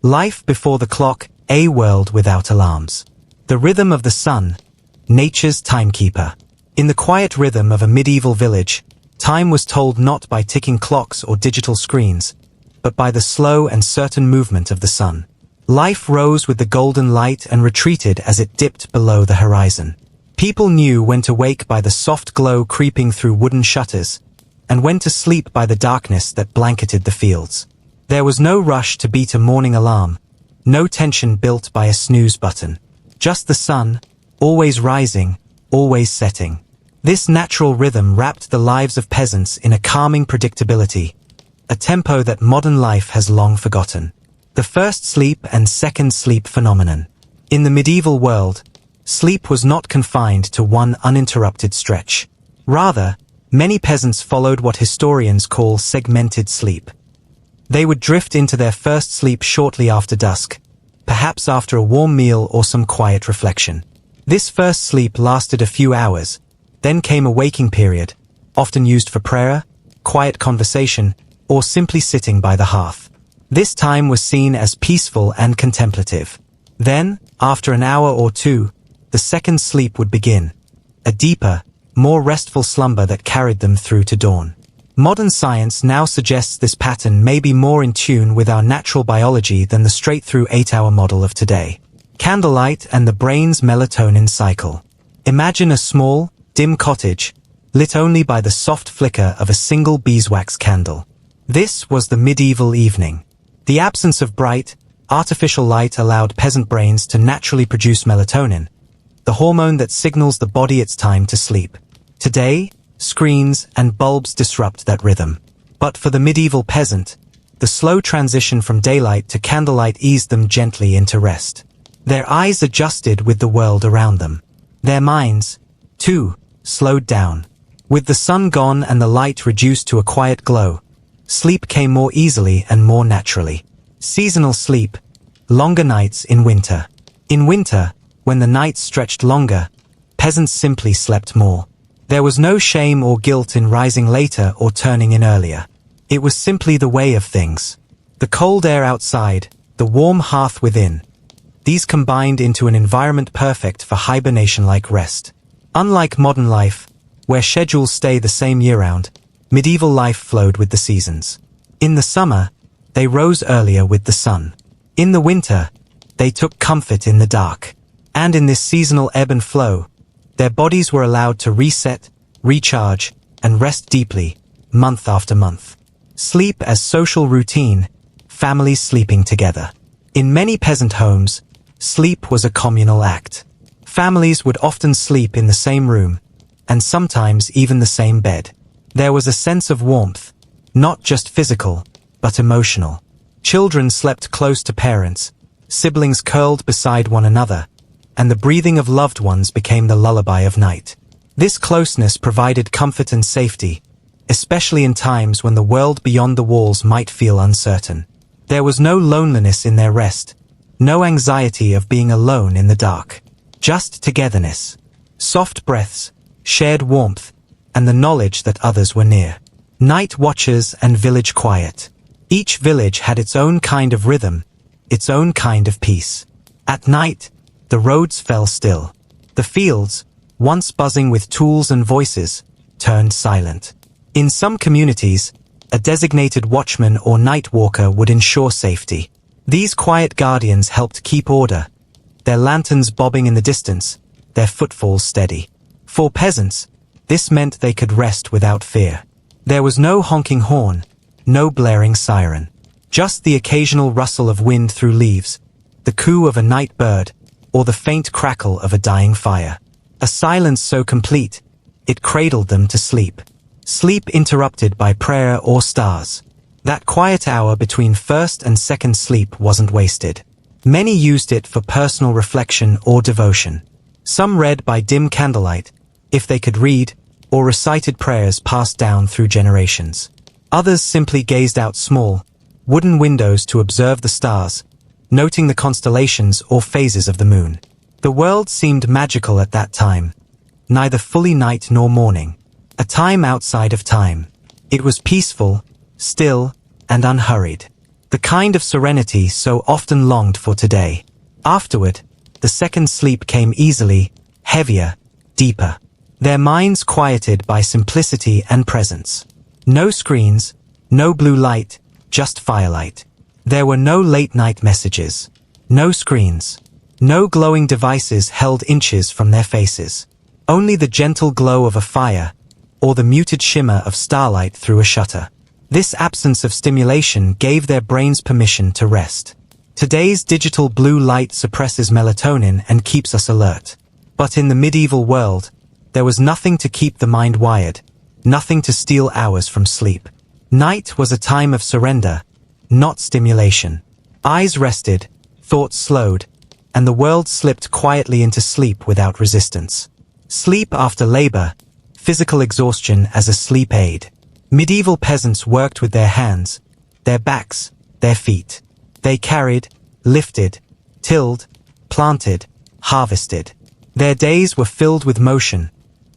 Life before the clock, a world without alarms. The rhythm of the sun, nature's timekeeper. In the quiet rhythm of a medieval village, time was told not by ticking clocks or digital screens, but by the slow and certain movement of the sun. Life rose with the golden light and retreated as it dipped below the horizon. People knew when to wake by the soft glow creeping through wooden shutters, and when to sleep by the darkness that blanketed the fields. There was no rush to beat a morning alarm, no tension built by a snooze button. Just the sun, always rising, always setting. This natural rhythm wrapped the lives of peasants in a calming predictability, a tempo that modern life has long forgotten. The first sleep and second sleep phenomenon. In the medieval world, sleep was not confined to one uninterrupted stretch. Rather, many peasants followed what historians call segmented sleep. They would drift into their first sleep shortly after dusk, perhaps after a warm meal or some quiet reflection. This first sleep lasted a few hours, then came a waking period, often used for prayer, quiet conversation, or simply sitting by the hearth. This time was seen as peaceful and contemplative. Then, after an hour or two, the second sleep would begin, a deeper, more restful slumber that carried them through to dawn. Modern science now suggests this pattern may be more in tune with our natural biology than the straight-through 8-hour model of today. Candlelight and the brain's melatonin cycle. Imagine a small, dim cottage, lit only by the soft flicker of a single beeswax candle. This was the medieval evening. The absence of bright, artificial light allowed peasant brains to naturally produce melatonin, the hormone that signals the body it's time to sleep. Today, screens and bulbs disrupt that rhythm. But for the medieval peasant, the slow transition from daylight to candlelight eased them gently into rest. Their eyes adjusted with the world around them. Their minds, too, slowed down. With the sun gone and the light reduced to a quiet glow, sleep came more easily and more naturally. Seasonal sleep, longer nights in winter. In winter, when the nights stretched longer, peasants simply slept more. There was no shame or guilt in rising later or turning in earlier. It was simply the way of things. The cold air outside, the warm hearth within. These combined into an environment perfect for hibernation-like rest. Unlike modern life, where schedules stay the same year-round, medieval life flowed with the seasons. In the summer, they rose earlier with the sun. In the winter, they took comfort in the dark. And in this seasonal ebb and flow, their bodies were allowed to reset, recharge, and rest deeply, month after month. Sleep as social routine, families sleeping together. In many peasant homes, sleep was a communal act. Families would often sleep in the same room, and sometimes even the same bed. There was a sense of warmth, not just physical, but emotional. Children slept close to parents, siblings curled beside one another, and the breathing of loved ones became the lullaby of night. This closeness provided comfort and safety, especially in times when the world beyond the walls might feel uncertain. There was no loneliness in their rest, no anxiety of being alone in the dark. Just togetherness, soft breaths, shared warmth, and the knowledge that others were near. Night watches and village quiet. Each village had its own kind of rhythm, its own kind of peace. At night, the roads fell still. The fields, once buzzing with tools and voices, turned silent. In some communities, a designated watchman or night walker would ensure safety. These quiet guardians helped keep order, their lanterns bobbing in the distance, their footfalls steady. For peasants, this meant they could rest without fear. There was no honking horn, no blaring siren. Just the occasional rustle of wind through leaves, the coo of a night bird, or the faint crackle of a dying fire. A silence so complete, it cradled them to sleep. Sleep interrupted by prayer or stars. That quiet hour between first and second sleep wasn't wasted. Many used it for personal reflection or devotion. Some read by dim candlelight, if they could read, or recited prayers passed down through generations. Others simply gazed out small, wooden windows to observe the stars, noting the constellations or phases of the moon. The world seemed magical at that time, neither fully night nor morning. A time outside of time. It was peaceful, still, and unhurried. the kind of serenity so often longed for today. Afterward, the second sleep came easily, heavier, deeper. Their minds quieted by simplicity and presence. No screens, no blue light, just firelight. There were no late-night messages. No screens. No glowing devices held inches from their faces. Only the gentle glow of a fire, or the muted shimmer of starlight through a shutter. This absence of stimulation gave their brains permission to rest. Today's digital blue light suppresses melatonin and keeps us alert. But in the medieval world, there was nothing to keep the mind wired, nothing to steal hours from sleep. Night was a time of surrender, not stimulation. Eyes rested, thoughts slowed, and the world slipped quietly into sleep without resistance. Sleep after labor, physical exhaustion as a sleep aid. Medieval peasants worked with their hands, their backs, their feet. They carried, lifted, tilled, planted, harvested. Their days were filled with motion,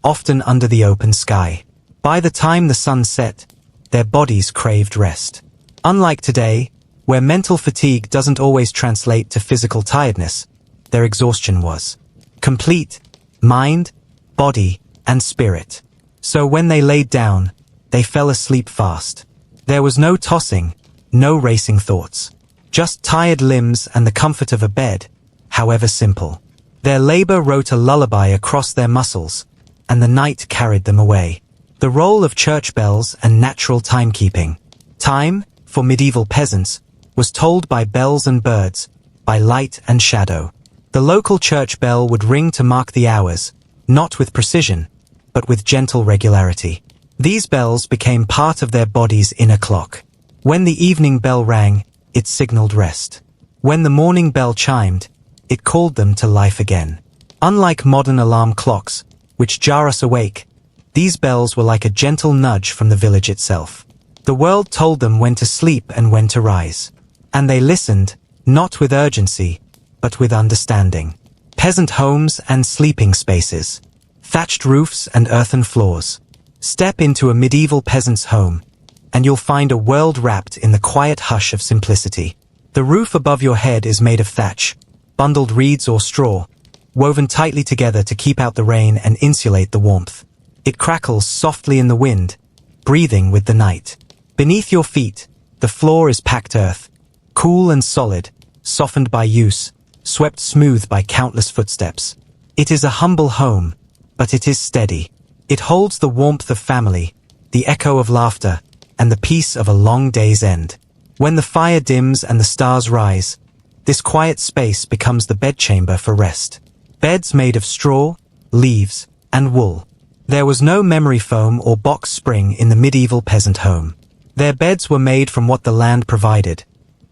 often under the open sky. By the time the sun set, their bodies craved rest. Unlike today, where mental fatigue doesn't always translate to physical tiredness, their exhaustion was complete, mind, body, and spirit. So when they laid down, they fell asleep fast. There was no tossing, no racing thoughts. Just tired limbs and the comfort of a bed, however simple. Their labor wrote a lullaby across their muscles, and the night carried them away. The role of church bells and natural timekeeping. Time, for medieval peasants, was told by bells and birds, by light and shadow. The local church bell would ring to mark the hours, not with precision, but with gentle regularity. These bells became part of their body's inner clock. When the evening bell rang, it signaled rest. When the morning bell chimed, it called them to life again. Unlike modern alarm clocks, which jar us awake, these bells were like a gentle nudge from the village itself. The world told them when to sleep and when to rise. And they listened, not with urgency, but with understanding. Peasant homes and sleeping spaces. Thatched roofs and earthen floors. Step into a medieval peasant's home, and you'll find a world wrapped in the quiet hush of simplicity. The roof above your head is made of thatch, bundled reeds or straw, woven tightly together to keep out the rain and insulate the warmth. It crackles softly in the wind, breathing with the night. Beneath your feet, the floor is packed earth, cool and solid, softened by use, swept smooth by countless footsteps. It is a humble home, but it is steady. It holds the warmth of family, the echo of laughter, and the peace of a long day's end. When the fire dims and the stars rise, this quiet space becomes the bedchamber for rest. Beds made of straw, leaves, and wool. There was no memory foam or box spring in the medieval peasant home. Their beds were made from what the land provided.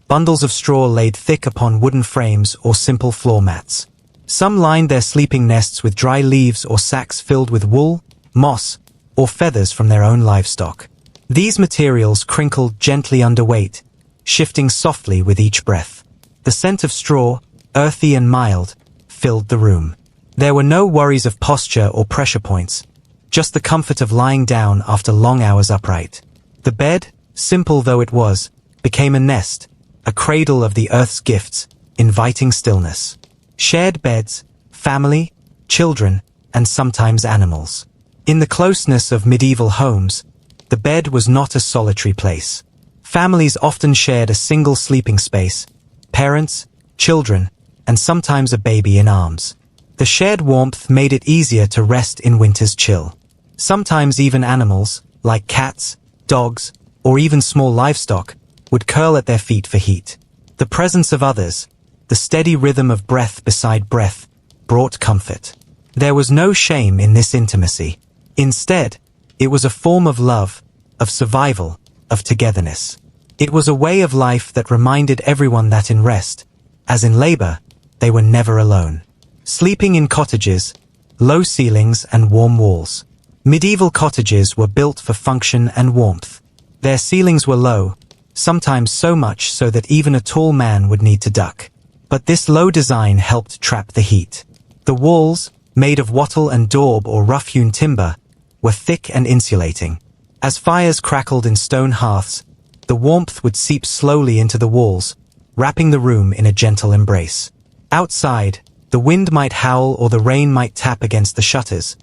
Bundles of straw laid thick upon wooden frames or simple floor mats. Some lined their sleeping nests with dry leaves or sacks filled with wool, moss, or feathers from their own livestock. These materials crinkled gently under weight, shifting softly with each breath. The scent of straw, earthy and mild, filled the room. There were no worries of posture or pressure points, just the comfort of lying down after long hours upright. The bed, simple though it was, became a nest, a cradle of the earth's gifts, inviting stillness. Shared beds, family, children, and sometimes animals. In the closeness of medieval homes, the bed was not a solitary place. Families often shared a single sleeping space, parents, children, and sometimes a baby in arms. The shared warmth made it easier to rest in winter's chill. Sometimes even animals, like cats, dogs, or even small livestock, would curl at their feet for heat. The presence of others, the steady rhythm of breath beside breath, brought comfort. There was no shame in this intimacy. Instead, it was a form of love, of survival, of togetherness. It was a way of life that reminded everyone that in rest, as in labor, they were never alone. Sleeping in cottages, low ceilings and warm walls. Medieval cottages were built for function and warmth. Their ceilings were low, sometimes so much so that even a tall man would need to duck. But this low design helped trap the heat. The walls, made of wattle and daub or rough-hewn timber, were thick and insulating. As fires crackled in stone hearths, the warmth would seep slowly into the walls, wrapping the room in a gentle embrace. Outside, the wind might howl or the rain might tap against the shutters,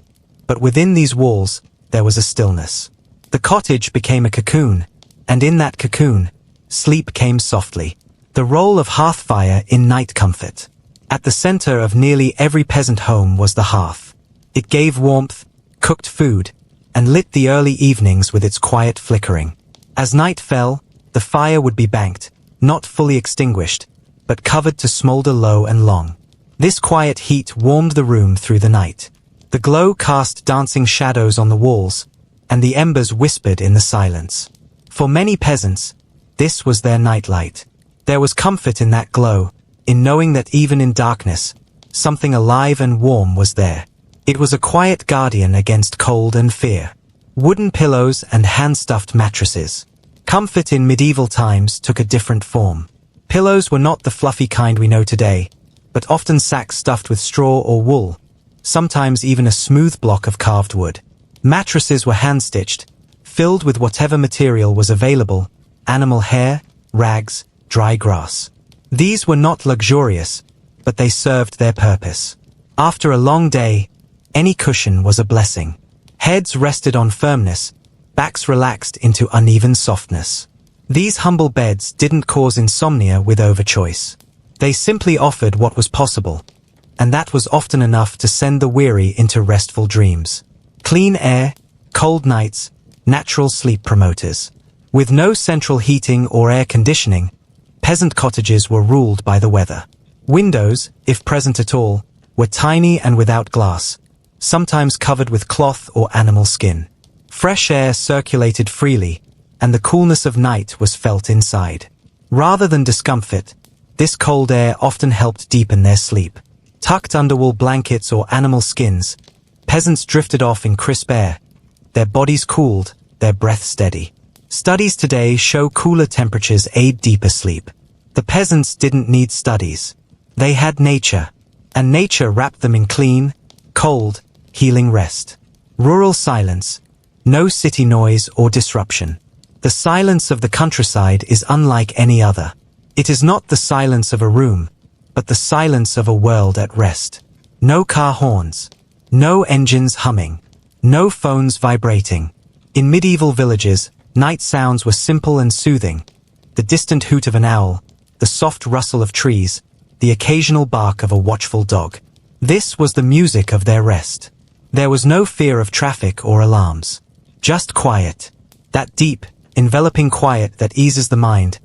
but within these walls, there was a stillness. The cottage became a cocoon, and in that cocoon, sleep came softly. The role of hearthfire in night comfort. At the center of nearly every peasant home was the hearth. It gave warmth, cooked food, and lit the early evenings with its quiet flickering. As night fell, the fire would be banked, not fully extinguished, but covered to smolder low and long. This quiet heat warmed the room through the night. The glow cast dancing shadows on the walls, and the embers whispered in the silence. For many peasants, this was their nightlight. There was comfort in that glow, in knowing that even in darkness, something alive and warm was there. It was a quiet guardian against cold and fear. Wooden pillows and hand-stuffed mattresses. Comfort in medieval times took a different form. Pillows were not the fluffy kind we know today, but often sacks stuffed with straw or wool, sometimes even a smooth block of carved wood. Mattresses were hand-stitched, filled with whatever material was available: animal hair, rags, dry grass. These were not luxurious, but they served their purpose. After a long day, any cushion was a blessing. Heads rested on firmness, backs relaxed into uneven softness. These humble beds didn't cause insomnia with overchoice. They simply offered what was possible, and that was often enough to send the weary into restful dreams. Clean air, cold nights, natural sleep promoters. With no central heating or air conditioning, peasant cottages were ruled by the weather. Windows, if present at all, were tiny and without glass, sometimes covered with cloth or animal skin. Fresh air circulated freely, and the coolness of night was felt inside. Rather than discomfort, this cold air often helped deepen their sleep. Tucked under wool blankets or animal skins, peasants drifted off in crisp air, their bodies cooled, their breath steady. Studies today show cooler temperatures aid deeper sleep. The peasants didn't need studies. They had nature, and nature wrapped them in clean, cold, healing rest. Rural silence. No city noise or disruption. The silence of the countryside is unlike any other. It is not the silence of a room, but the silence of a world at rest. No car horns. No engines humming. No phones vibrating. In medieval villages, night sounds were simple and soothing. The distant hoot of an owl, the soft rustle of trees, the occasional bark of a watchful dog. This was the music of their rest. There was no fear of traffic or alarms. Just quiet. That deep, enveloping quiet that eases the mind,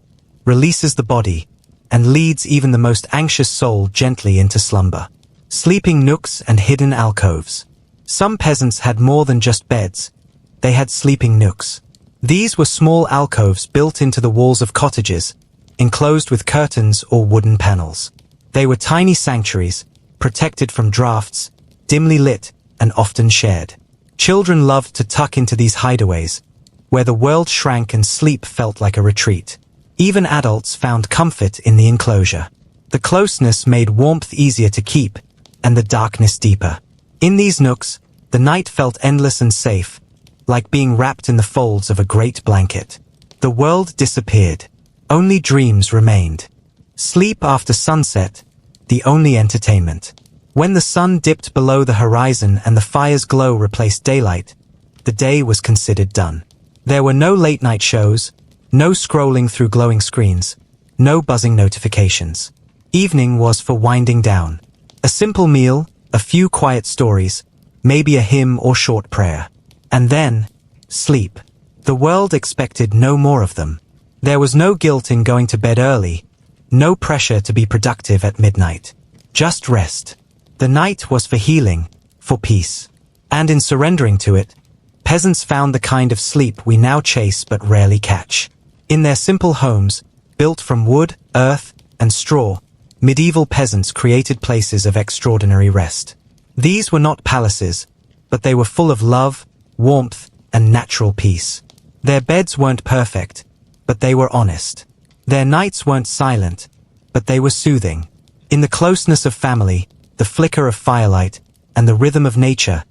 releases the body, and leads even the most anxious soul gently into slumber. Sleeping nooks and hidden alcoves. Some peasants had more than just beds. They had sleeping nooks. These were small alcoves built into the walls of cottages, enclosed with curtains or wooden panels. They were tiny sanctuaries, protected from drafts, dimly lit, and often shared. Children loved to tuck into these hideaways, where the world shrank and sleep felt like a retreat. Even adults found comfort in the enclosure. The closeness made warmth easier to keep, and the darkness deeper. In these nooks, the night felt endless and safe, like being wrapped in the folds of a great blanket. The world disappeared. Only dreams remained. Sleep after sunset, the only entertainment. When the sun dipped below the horizon and the fire's glow replaced daylight, the day was considered done. There were no late-night shows, no scrolling through glowing screens, no buzzing notifications. Evening was for winding down. A simple meal, a few quiet stories, maybe a hymn or short prayer. And then, sleep. The world expected no more of them. There was no guilt in going to bed early, no pressure to be productive at midnight. Just rest. The night was for healing, for peace. And in surrendering to it, peasants found the kind of sleep we now chase but rarely catch. In their simple homes, built from wood, earth, and straw, medieval peasants created places of extraordinary rest. These were not palaces, but they were full of love, warmth, and natural peace. Their beds weren't perfect, but they were honest. Their nights weren't silent, but they were soothing. In the closeness of family, the flicker of firelight, and the rhythm of nature,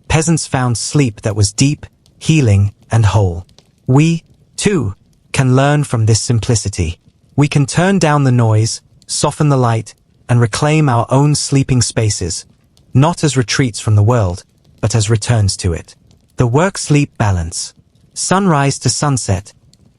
peasants found sleep that was deep, healing, and whole. We, too, can learn from this simplicity. We can turn down the noise, soften the light, and reclaim our own sleeping spaces, not as retreats from the world, but as returns to it. The work-sleep balance. Sunrise to sunset,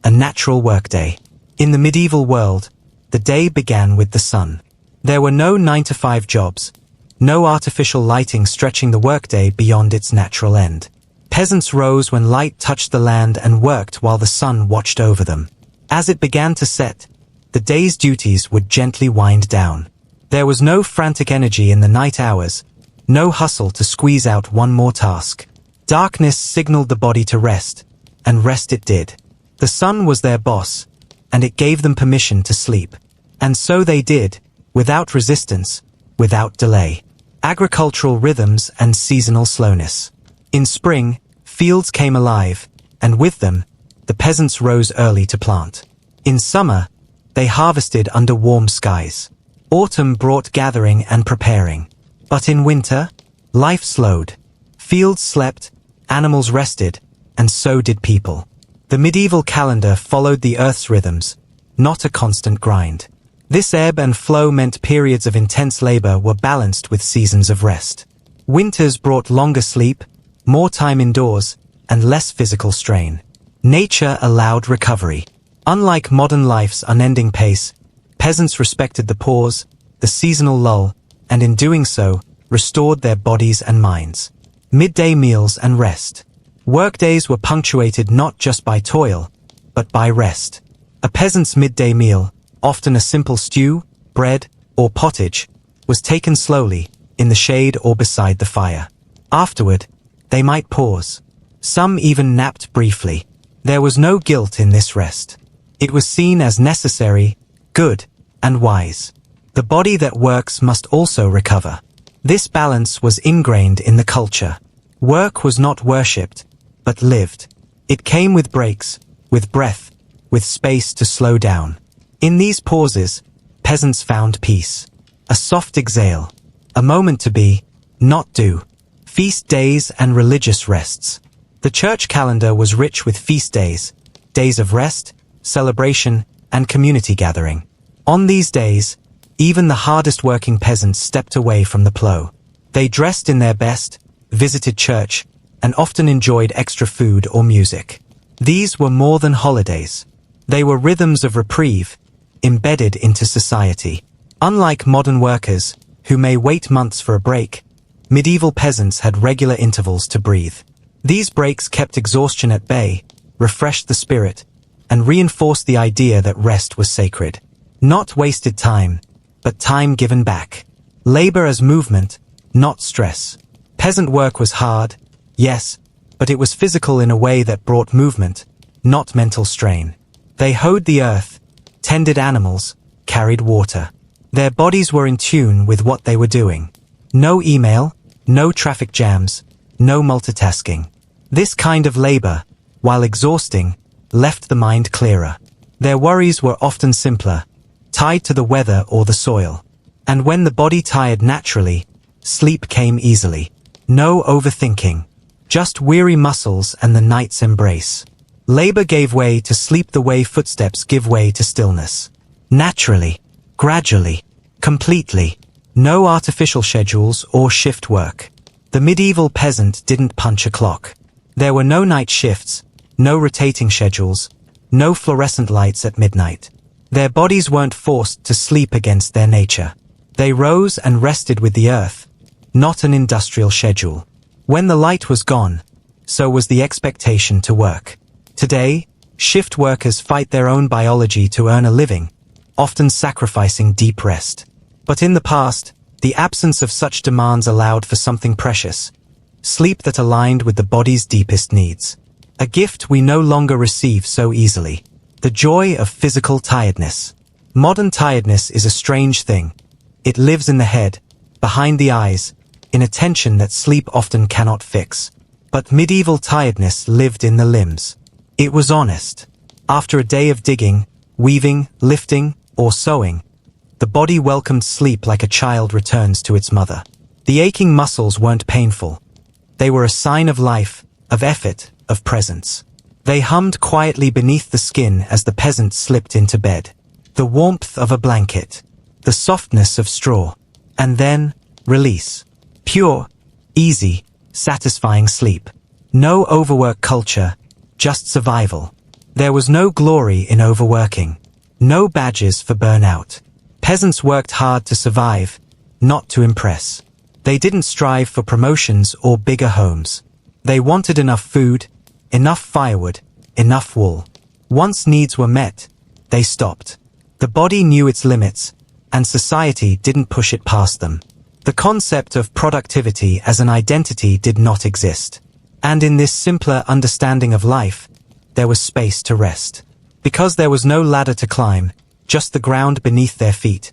a natural workday. In the medieval world, the day began with the sun. There were no 9-to-5 jobs, no artificial lighting stretching the workday beyond its natural end. Peasants rose when light touched the land and worked while the sun watched over them. As it began to set, the day's duties would gently wind down. There was no frantic energy in the night hours, no hustle to squeeze out one more task. Darkness signaled the body to rest, and rest it did. The sun was their boss, and it gave them permission to sleep. And so they did, without resistance, without delay. Agricultural rhythms and seasonal slowness. In spring, fields came alive, and with them, the peasants rose early to plant. In summer, they harvested under warm skies. Autumn brought gathering and preparing. But in winter, life slowed. Fields slept, animals rested, and so did people. The medieval calendar followed the earth's rhythms, not a constant grind. This ebb and flow meant periods of intense labor were balanced with seasons of rest. Winters brought longer sleep, more time indoors, and less physical strain. Nature allowed recovery. Unlike modern life's unending pace, peasants respected the pause, the seasonal lull, and in doing so, restored their bodies and minds. Midday meals and rest. Workdays were punctuated not just by toil, but by rest. A peasant's midday meal, often a simple stew, bread, or pottage, was taken slowly, in the shade or beside the fire. Afterward, they might pause. Some even napped briefly. There was no guilt in this rest. It was seen as necessary, good, and wise. The body that works must also recover. This balance was ingrained in the culture. Work was not worshipped, but lived. It came with breaks, with breath, with space to slow down. In these pauses, peasants found peace. A soft exhale. A moment to be, not do. Feast days and religious rests. The church calendar was rich with feast days, days of rest, celebration, and community gathering. On these days, even the hardest working peasants stepped away from the plow. They dressed in their best, visited church, and often enjoyed extra food or music. These were more than holidays. They were rhythms of reprieve, embedded into society. Unlike modern workers, who may wait months for a break, medieval peasants had regular intervals to breathe. These breaks kept exhaustion at bay, refreshed the spirit, and reinforced the idea that rest was sacred. Not wasted time, but time given back. Labor as movement, not stress. Peasant work was hard, yes, but it was physical in a way that brought movement, not mental strain. They hoed the earth, tended animals, carried water. Their bodies were in tune with what they were doing. No email, no traffic jams, no multitasking. This kind of labor, while exhausting, left the mind clearer. Their worries were often simpler, tied to the weather or the soil. And when the body tired naturally, sleep came easily. No overthinking, just weary muscles and the night's embrace. Labor gave way to sleep the way footsteps give way to stillness. Naturally, gradually, completely. No artificial schedules or shift work. The medieval peasant didn't punch a clock. There were no night shifts, no rotating schedules, no fluorescent lights at midnight. Their bodies weren't forced to sleep against their nature. They rose and rested with the earth, not an industrial schedule. When the light was gone, so was the expectation to work. Today, shift workers fight their own biology to earn a living, often sacrificing deep rest. But in the past, the absence of such demands allowed for something precious, sleep that aligned with the body's deepest needs. A gift we no longer receive so easily. The joy of physical tiredness. Modern tiredness is a strange thing. It lives in the head, behind the eyes, in a tension that sleep often cannot fix. But medieval tiredness lived in the limbs. It was honest. After a day of digging, weaving, lifting, or sewing, the body welcomed sleep like a child returns to its mother. The aching muscles weren't painful. They were a sign of life, of effort, of presence. They hummed quietly beneath the skin as the peasant slipped into bed. The warmth of a blanket, the softness of straw, and then, release. Pure, easy, satisfying sleep. No overwork culture, just survival. There was no glory in overworking. No badges for burnout. Peasants worked hard to survive, not to impress. They didn't strive for promotions or bigger homes. They wanted enough food, enough firewood, enough wool. Once needs were met, they stopped. The body knew its limits, and society didn't push it past them. The concept of productivity as an identity did not exist. And in this simpler understanding of life, there was space to rest. Because there was no ladder to climb, just the ground beneath their feet,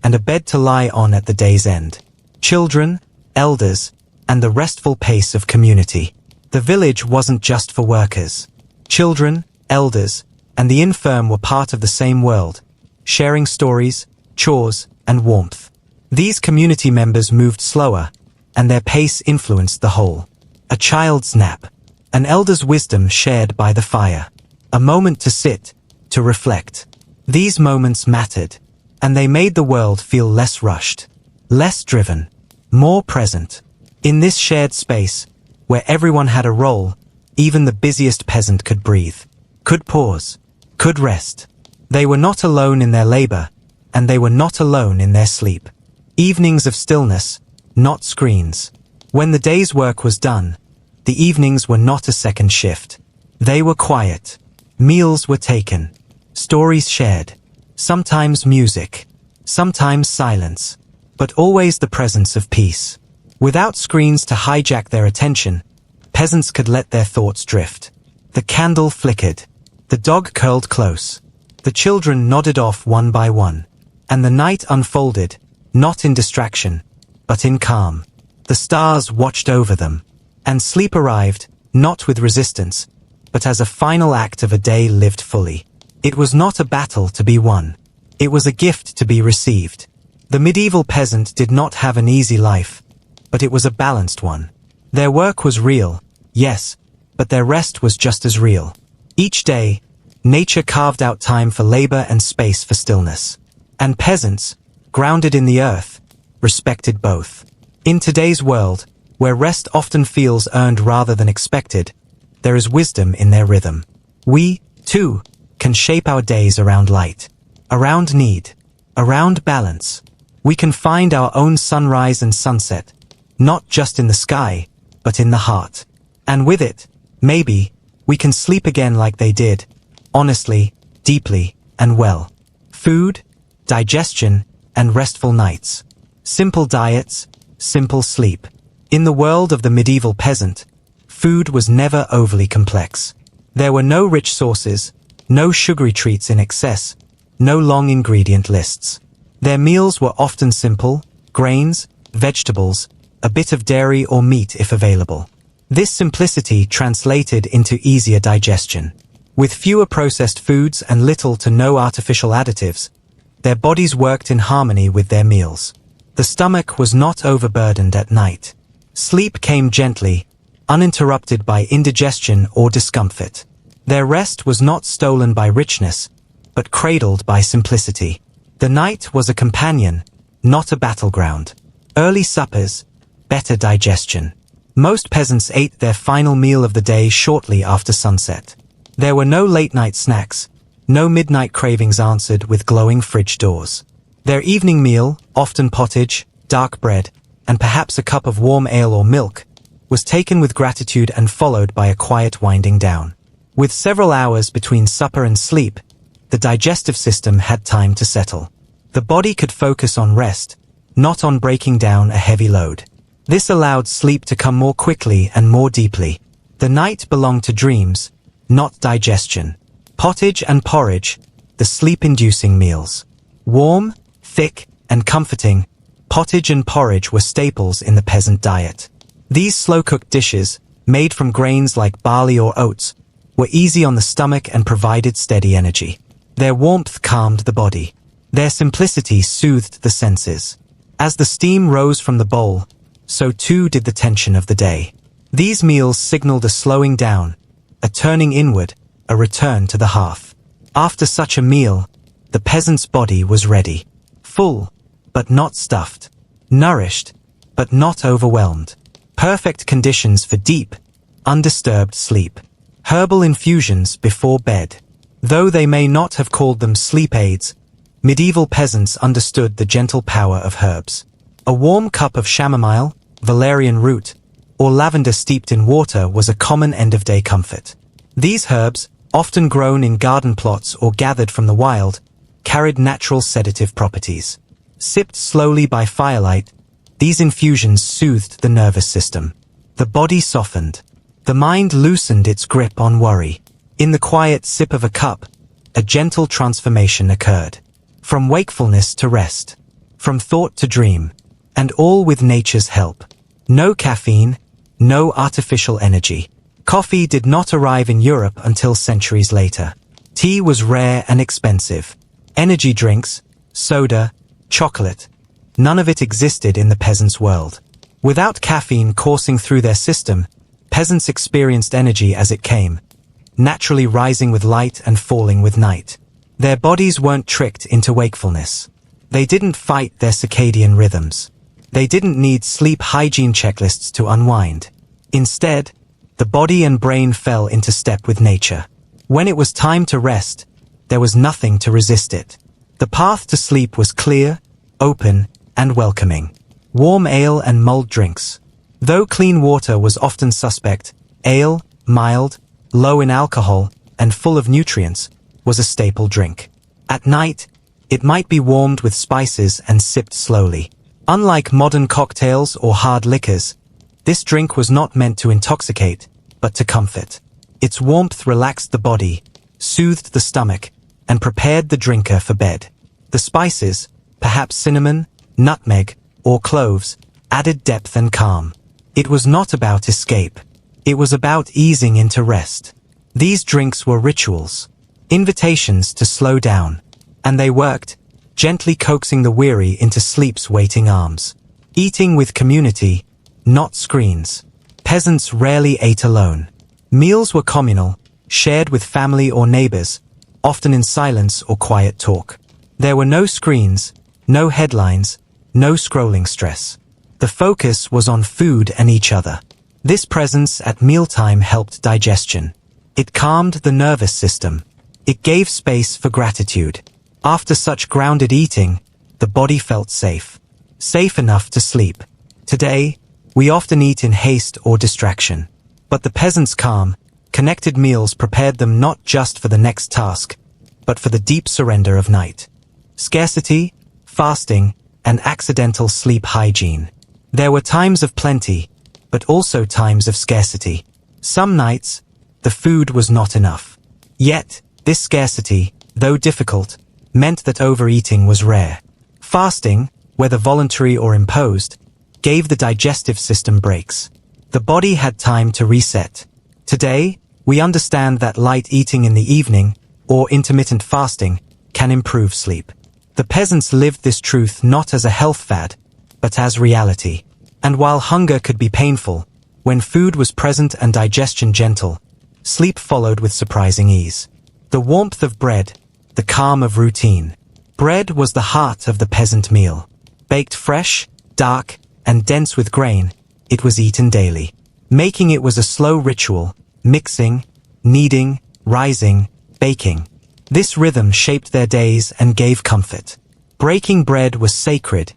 and a bed to lie on at the day's end. Children, elders, and the restful pace of community. The village wasn't just for workers. Children, elders, and the infirm were part of the same world, sharing stories, chores, and warmth. These community members moved slower, and their pace influenced the whole. A child's nap, an elder's wisdom shared by the fire, a moment to sit, to reflect. These moments mattered, and they made the world feel less rushed, less driven, more present. In this shared space, where everyone had a role, even the busiest peasant could breathe, could pause, could rest. They were not alone in their labor, and they were not alone in their sleep. Evenings of stillness, not screens. When the day's work was done, the evenings were not a second shift. They were quiet. Meals were taken. Stories shared. Sometimes music. Sometimes silence. But always the presence of peace. Without screens to hijack their attention, peasants could let their thoughts drift. The candle flickered. The dog curled close. The children nodded off one by one. And the night unfolded, not in distraction, but in calm. The stars watched over them. And sleep arrived, not with resistance, but as a final act of a day lived fully. It was not a battle to be won. It was a gift to be received. The medieval peasant did not have an easy life, but it was a balanced one. Their work was real, yes, but their rest was just as real. Each day, nature carved out time for labor and space for stillness. And peasants, grounded in the earth, respected both. In today's world, where rest often feels earned rather than expected, there is wisdom in their rhythm. We, too, can shape our days around light, around need, around balance. We can find our own sunrise and sunset, not just in the sky, but in the heart. And with it, maybe, we can sleep again like they did, honestly, deeply, and well. Food, digestion, and restful nights. Simple diets, simple sleep. In the world of the medieval peasant, food was never overly complex. There were no rich sauces, no sugary treats in excess, no long ingredient lists. Their meals were often simple: grains, vegetables, a bit of dairy or meat if available. This simplicity translated into easier digestion. With fewer processed foods and little to no artificial additives, their bodies worked in harmony with their meals. The stomach was not overburdened at night. Sleep came gently, uninterrupted by indigestion or discomfort. Their rest was not stolen by richness, but cradled by simplicity. The night was a companion, not a battleground. Early suppers, better digestion. Most peasants ate their final meal of the day shortly after sunset. There were no late-night snacks, no midnight cravings answered with glowing fridge doors. Their evening meal, often pottage, dark bread, and perhaps a cup of warm ale or milk, was taken with gratitude and followed by a quiet winding down. With several hours between supper and sleep, the digestive system had time to settle. The body could focus on rest, not on breaking down a heavy load. This allowed sleep to come more quickly and more deeply. The night belonged to dreams, not digestion. Pottage and porridge, the sleep-inducing meals. Warm, thick, and comforting, pottage and porridge were staples in the peasant diet. These slow-cooked dishes, made from grains like barley or oats, were easy on the stomach and provided steady energy. Their warmth calmed the body. Their simplicity soothed the senses. As the steam rose from the bowl, so too did the tension of the day. These meals signaled a slowing down, a turning inward, a return to the hearth. After such a meal, the peasant's body was ready. Full, but not stuffed. Nourished, but not overwhelmed. Perfect conditions for deep, undisturbed sleep. Herbal infusions before bed. Though they may not have called them sleep aids, medieval peasants understood the gentle power of herbs. A warm cup of chamomile, valerian root, or lavender steeped in water was a common end-of-day comfort. These herbs, often grown in garden plots or gathered from the wild, carried natural sedative properties. Sipped slowly by firelight, these infusions soothed the nervous system. The body softened. The mind loosened its grip on worry. In the quiet sip of a cup, a gentle transformation occurred. From wakefulness to rest. From thought to dream. And all with nature's help. No caffeine, no artificial energy. Coffee did not arrive in Europe until centuries later. Tea was rare and expensive. Energy drinks, soda, chocolate, none of it existed in the peasants' world. Without caffeine coursing through their system, peasants experienced energy as it came, naturally rising with light and falling with night. Their bodies weren't tricked into wakefulness. They didn't fight their circadian rhythms. They didn't need sleep hygiene checklists to unwind. Instead, the body and brain fell into step with nature. When it was time to rest, there was nothing to resist it. The path to sleep was clear, open, and welcoming. Warm ale and mulled drinks. Though clean water was often suspect, ale, mild, low in alcohol, and full of nutrients, was a staple drink. At night, it might be warmed with spices and sipped slowly. Unlike modern cocktails or hard liquors, this drink was not meant to intoxicate, but to comfort. Its warmth relaxed the body, soothed the stomach, and prepared the drinker for bed. The spices, perhaps cinnamon, nutmeg, or cloves, added depth and calm. It was not about escape. It was about easing into rest. These drinks were rituals, invitations to slow down, and they worked, gently coaxing the weary into sleep's waiting arms. Eating with community, not screens. Peasants rarely ate alone. Meals were communal, shared with family or neighbors, often in silence or quiet talk. There were no screens, no headlines, no scrolling stress. The focus was on food and each other. This presence at mealtime helped digestion. It calmed the nervous system. It gave space for gratitude. After such grounded eating, the body felt safe. Safe enough to sleep. Today, we often eat in haste or distraction. But the peasants' calm, connected meals prepared them not just for the next task, but for the deep surrender of night. Scarcity, fasting, and accidental sleep hygiene. There were times of plenty, but also times of scarcity. Some nights, the food was not enough. Yet, this scarcity, though difficult, meant that overeating was rare. Fasting, whether voluntary or imposed, gave the digestive system breaks. The body had time to reset. Today, we understand that light eating in the evening, or intermittent fasting, can improve sleep. The peasants lived this truth not as a health fad, but as reality. And while hunger could be painful, when food was present and digestion gentle, sleep followed with surprising ease. The warmth of bread, the calm of routine. Bread was the heart of the peasant meal. Baked fresh, dark, and dense with grain, it was eaten daily. Making it was a slow ritual, mixing, kneading, rising, baking. This rhythm shaped their days and gave comfort. Breaking bread was sacred,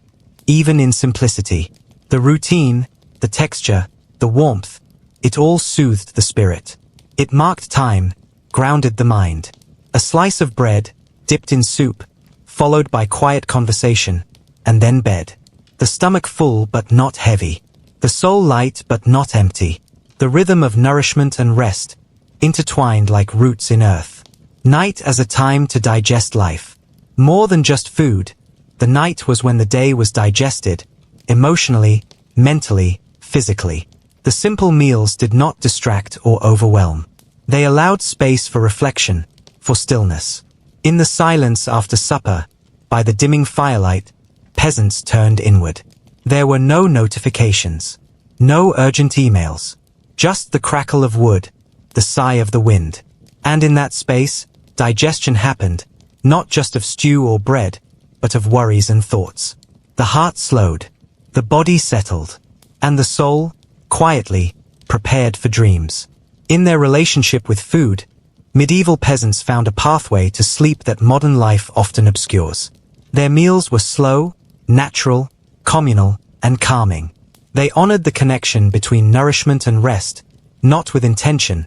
even in simplicity. The routine, the texture, the warmth, it all soothed the spirit. It marked time, grounded the mind. A slice of bread, dipped in soup, followed by quiet conversation, and then bed. The stomach full but not heavy. The soul light but not empty. The rhythm of nourishment and rest, intertwined like roots in earth. Night as a time to digest life. More than just food, the night was when the day was digested, emotionally, mentally, physically. The simple meals did not distract or overwhelm. They allowed space for reflection, for stillness. In the silence after supper, by the dimming firelight, peasants turned inward. There were no notifications, no urgent emails, just the crackle of wood, the sigh of the wind. And in that space, digestion happened, not just of stew or bread, but of worries and thoughts. The heart slowed, the body settled, and the soul, quietly, prepared for dreams. In their relationship with food, medieval peasants found a pathway to sleep that modern life often obscures. Their meals were slow, natural, communal, and calming. They honored the connection between nourishment and rest, not with intention,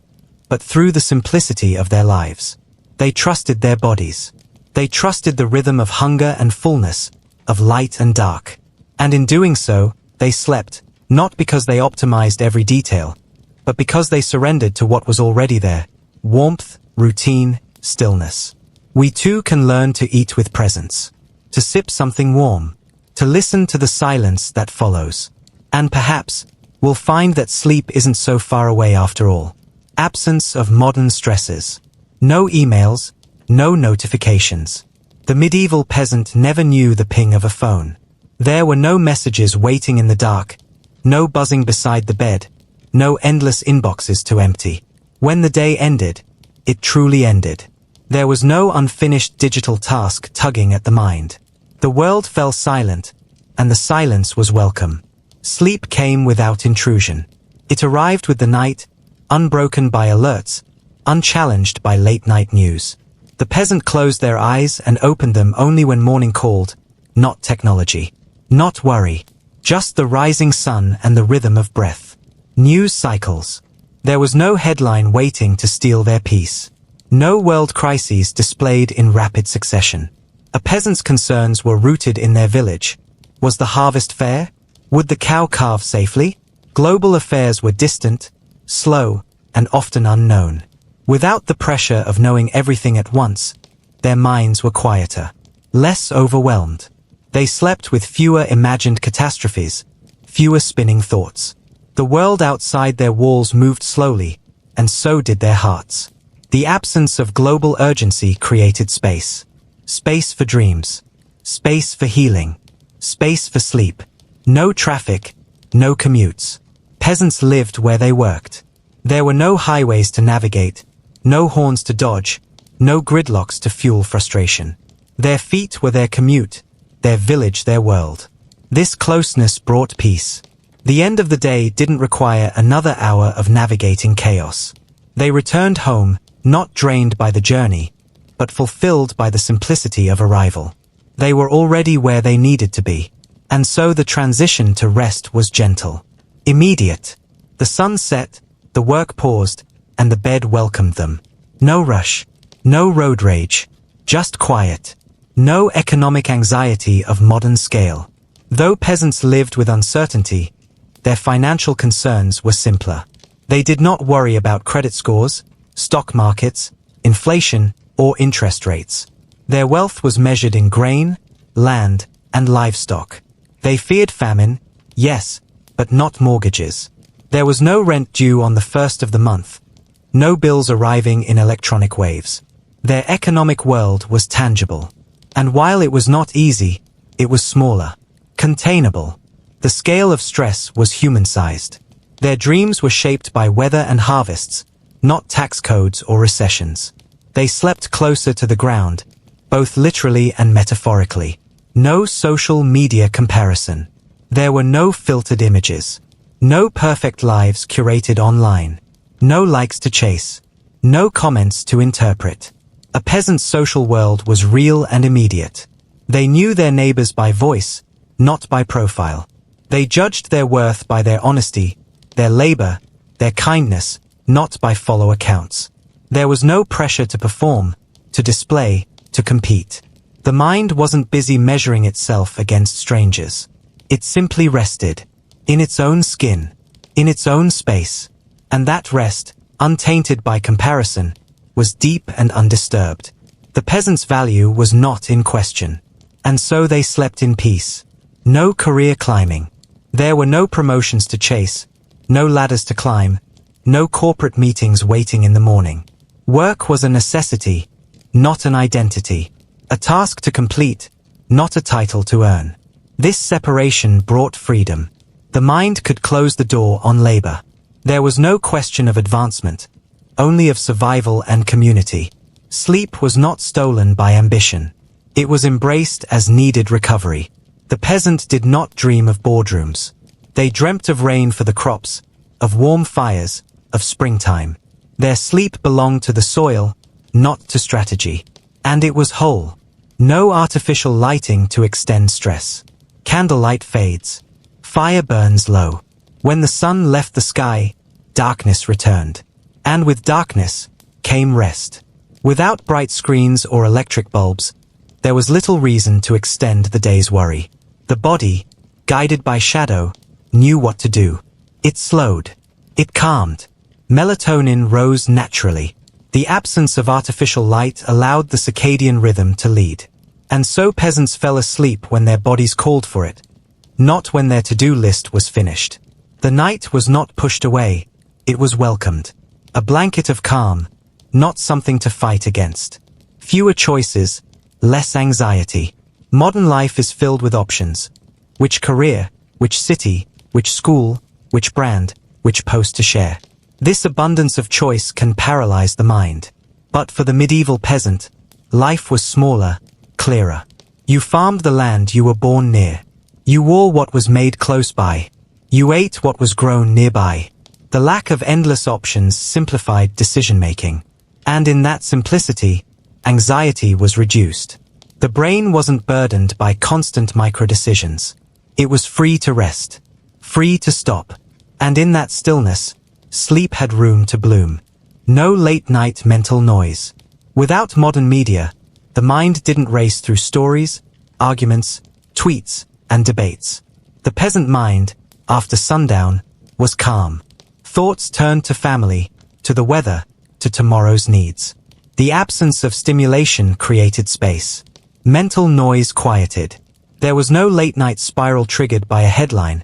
but through the simplicity of their lives. They trusted their bodies. They trusted the rhythm of hunger and fullness, of light and dark. And in doing so, they slept, not because they optimized every detail, but because they surrendered to what was already there: warmth, routine, stillness. We too can learn to eat with presence, to sip something warm, to listen to the silence that follows. And perhaps, we'll find that sleep isn't so far away after all. Absence of modern stresses. No emails, no notifications. The medieval peasant never knew the ping of a phone. There were no messages waiting in the dark, no buzzing beside the bed, no endless inboxes to empty. When the day ended, it truly ended. There was no unfinished digital task tugging at the mind. The world fell silent, and the silence was welcome. Sleep came without intrusion. It arrived with the night, unbroken by alerts, unchallenged by late-night news. The peasant closed their eyes and opened them only when morning called, not technology, not worry, just the rising sun and the rhythm of breath. News cycles. There was no headline waiting to steal their peace. No world crises displayed in rapid succession. A peasant's concerns were rooted in their village. Was the harvest fair? Would the cow calve safely? Global affairs were distant, slow, and often unknown. Without the pressure of knowing everything at once, their minds were quieter, less overwhelmed. They slept with fewer imagined catastrophes, fewer spinning thoughts. The world outside their walls moved slowly, and so did their hearts. The absence of global urgency created space. Space for dreams. Space for healing. Space for sleep. No traffic, no commutes. Peasants lived where they worked. There were no highways to navigate, no horns to dodge, no gridlocks to fuel frustration. Their feet were their commute, their village their world. This closeness brought peace. The end of the day didn't require another hour of navigating chaos. They returned home, not drained by the journey, but fulfilled by the simplicity of arrival. They were already where they needed to be. And so the transition to rest was gentle, immediate. The sun set, the work paused, and the bed welcomed them. No rush, no road rage, just quiet. No economic anxiety of modern scale. Though peasants lived with uncertainty, their financial concerns were simpler. They did not worry about credit scores, stock markets, inflation, or interest rates. Their wealth was measured in grain, land, and livestock. They feared famine, yes, but not mortgages. There was no rent due on the first of the month, no bills arriving in electronic waves. Their economic world was tangible. And while it was not easy, it was smaller, containable. The scale of stress was human-sized. Their dreams were shaped by weather and harvests, not tax codes or recessions. They slept closer to the ground, both literally and metaphorically. No social media comparison. There were no filtered images. No perfect lives curated online. No likes to chase. No comments to interpret. A peasant's social world was real and immediate. They knew their neighbors by voice, not by profile. They judged their worth by their honesty, their labor, their kindness, not by follower counts. There was no pressure to perform, to display, to compete. The mind wasn't busy measuring itself against strangers. It simply rested, in its own skin, in its own space. And that rest, untainted by comparison, was deep and undisturbed. The peasant's value was not in question. And so they slept in peace. No career climbing. There were no promotions to chase, no ladders to climb, no corporate meetings waiting in the morning. Work was a necessity, not an identity. A task to complete, not a title to earn. This separation brought freedom. The mind could close the door on labor. There was no question of advancement, only of survival and community. Sleep was not stolen by ambition. It was embraced as needed recovery. The peasant did not dream of boardrooms. They dreamt of rain for the crops, of warm fires, of springtime. Their sleep belonged to the soil, not to strategy. And it was whole. No artificial lighting to extend stress. Candlelight fades. Fire burns low. When the sun left the sky, darkness returned. And with darkness came rest. Without bright screens or electric bulbs, there was little reason to extend the day's worry. The body, guided by shadow, knew what to do. It slowed. It calmed. Melatonin rose naturally. The absence of artificial light allowed the circadian rhythm to lead. And so peasants fell asleep when their bodies called for it, not when their to-do list was finished. The night was not pushed away, it was welcomed. A blanket of calm, not something to fight against. Fewer choices, less anxiety. Modern life is filled with options. Which career, which city, which school, which brand, which post to share. This abundance of choice can paralyze the mind. But for the medieval peasant, life was smaller, clearer. You farmed the land you were born near. You wore what was made close by. You ate what was grown nearby. The lack of endless options simplified decision-making. And in that simplicity, anxiety was reduced. The brain wasn't burdened by constant micro-decisions. It was free to rest, free to stop. And in that stillness, sleep had room to bloom. No late-night mental noise. Without modern media, the mind didn't race through stories, arguments, tweets, and debates. The peasant mind, after sundown, was calm. Thoughts turned to family, to the weather, to tomorrow's needs. The absence of stimulation created space. Mental noise quieted. There was no late-night spiral triggered by a headline,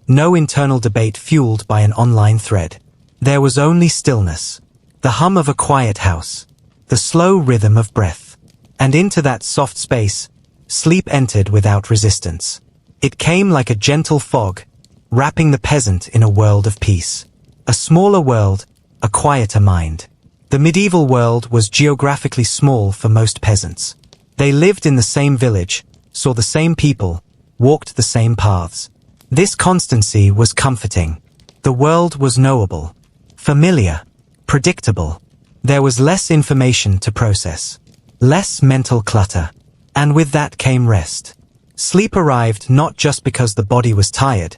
no internal debate fueled by an online thread. There was only stillness, the hum of a quiet house, the slow rhythm of breath. And into that soft space, sleep entered without resistance. It came like a gentle fog, wrapping the peasant in a world of peace. A smaller world, a quieter mind. The medieval world was geographically small for most peasants. They lived in the same village, saw the same people, walked the same paths. This constancy was comforting. The world was knowable, familiar, predictable. There was less information to process, less mental clutter, and with that came rest. Sleep arrived not just because the body was tired,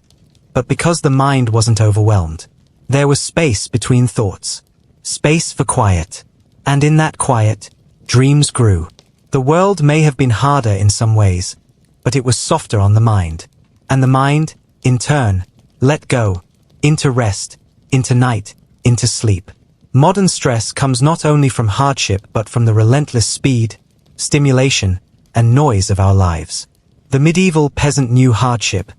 but because the mind wasn't overwhelmed. There was space between thoughts, space for quiet, and in that quiet, dreams grew. The world may have been harder in some ways, but it was softer on the mind. And the mind, in turn, let go, into rest, into night, into sleep. Modern stress comes not only from hardship but from the relentless speed, stimulation, and noise of our lives. The medieval peasant knew hardship,